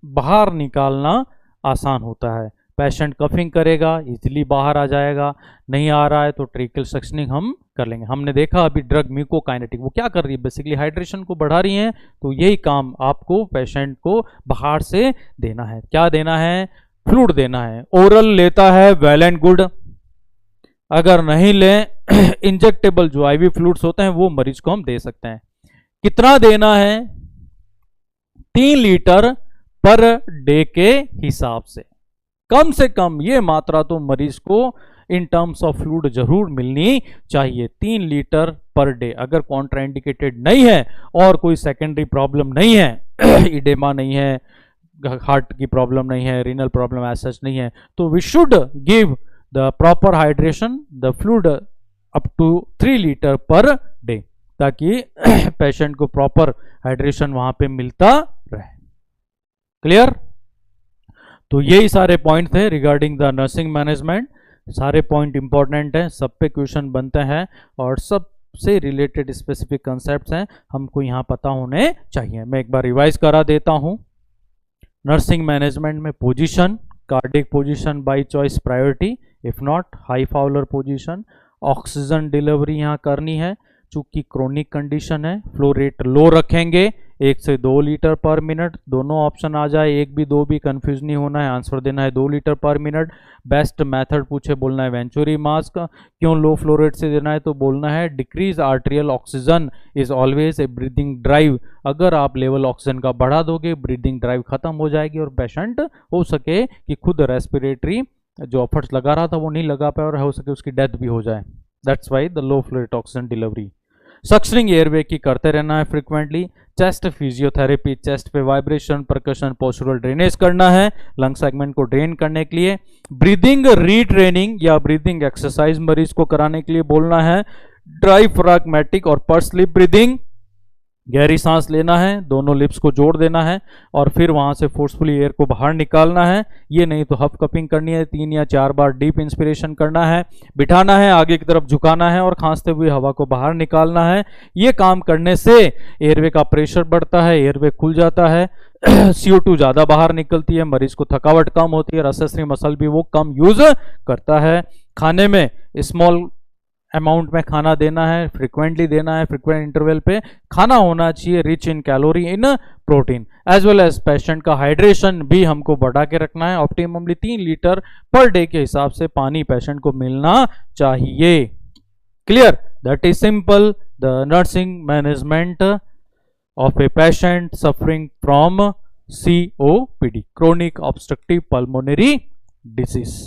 A: बाहर निकालना आसान होता है। पेशेंट कफिंग करेगा, इजीली बाहर आ जाएगा, नहीं आ रहा है तो ट्रिकल सक्शनिंग हम कर लेंगे। हमने देखा अभी ड्रग म्यूकोकाइनेटिक वो क्या कर रही है, बेसिकली हाइड्रेशन को बढ़ा रही है, तो यही काम आपको पेशेंट को बाहर से देना है। क्या देना है? फ्लूइड देना है। ओरल लेता है वेल एंड गुड, अगर नहीं ले इंजेक्टेबल जो आईवी फ्लूइड्स होते हैं वो मरीज को हम दे सकते हैं। कितना देना है? 3 लीटर पर डे के हिसाब से कम ये मात्रा तो मरीज को इन टर्म्स ऑफ फ्लूइड जरूर मिलनी चाहिए, 3 लीटर पर डे। अगर कॉन्ट्राइंडिकेटेड नहीं है और कोई सेकेंडरी प्रॉब्लम नहीं है, इडेमा नहीं है, हार्ट की प्रॉब्लम नहीं है, रीनल प्रॉब्लम ऐसा नहीं है, तो we should give the proper hydration, the fluid up to 3 litre per day, ताकि पेशेंट को प्रॉपर हाइड्रेशन वहां पे मिलता रहे। क्लियर? तो यही सारे पॉइंट थे रिगार्डिंग द नर्सिंग मैनेजमेंट। सारे पॉइंट इंपॉर्टेंट हैं, सब पे क्वेश्चन बनते हैं और सबसे रिलेटेड स्पेसिफिक कंसेप्ट्स हैं, हमको यहाँ पता होने चाहिए। मैं एक बार रिवाइज करा देता हूँ। नर्सिंग मैनेजमेंट में position, cardiac position by choice priority, if not high Fowler position, oxygen delivery यहाँ करनी है, चूंकि क्रोनिक कंडीशन है, फ्लो रेट लो रखेंगे, 1 से 2 लीटर पर मिनट, दोनों ऑप्शन आ जाए, 1 भी 2 भी, कंफ्यूज नहीं होना है, आंसर देना है 2 लीटर पर मिनट। बेस्ट मेथड पूछे बोलना है वेंचुरी मास्क, क्यों लो फ्लो रेट से देना है तो बोलना है decrease arterial oxygen is always a breathing drive. अगर आप लेवल ऑक्सीजन का बढ़ा दोगे ब्रीदिंग ड्राइव खत्म हो जाएगी और पेशेंट हो सके कि खुद रेस्पिरेटरी जो एफर्ट्स लगा रहा था वो नहीं लगा पाए और हो सके उसकी डेथ भी हो जाए। That's why the low flow rate oxygen delivery. Suctioning airway की करते रहना है फ्रिक्वेंटली। चेस्ट फिजियोथेरेपी, चेस्ट पे वाइब्रेशन, परकशन, पोस्चरल ड्रेनेज करना है लंग सेगमेंट को ड्रेन करने के लिए। ब्रीदिंग रीट्रेनिंग या ब्रीदिंग एक्सरसाइज मरीज को कराने के लिए बोलना है। डायफ्राग्मेटिक और पर्स लिप ब्रीदिंग, गहरी सांस लेना है, दोनों लिप्स को जोड़ देना है और फिर वहां से फोर्सफुली एयर को बाहर निकालना है। ये नहीं तो हफ कपिंग करनी है, 3 या 4 बार डीप इंस्पिरेशन करना है, बिठाना है, आगे की तरफ झुकाना है और खांसते हुए हवा को बाहर निकालना है। ये काम करने से एयरवे का प्रेशर बढ़ता है, एयरवे खुल जाता है, CO2 ज्यादा बाहर निकलती है, मरीज को थकावट कम होती है, रेसेसरी मसल भी वो कम यूज करता है। खाने में स्मॉल अमाउंट में खाना देना है, फ्रिक्वेंटली देना है, फ्रिक्वेंट इंटरवल पे खाना होना चाहिए, rich in calorie in protein, as well as patient का हाइड्रेशन भी हमको बढ़ा के रखना है। ऑप्टिममली 3 लीटर पर डे के हिसाब से पानी पेशेंट को मिलना चाहिए। Clear? That is simple the nursing management of a patient suffering from COPD, chronic obstructive pulmonary disease.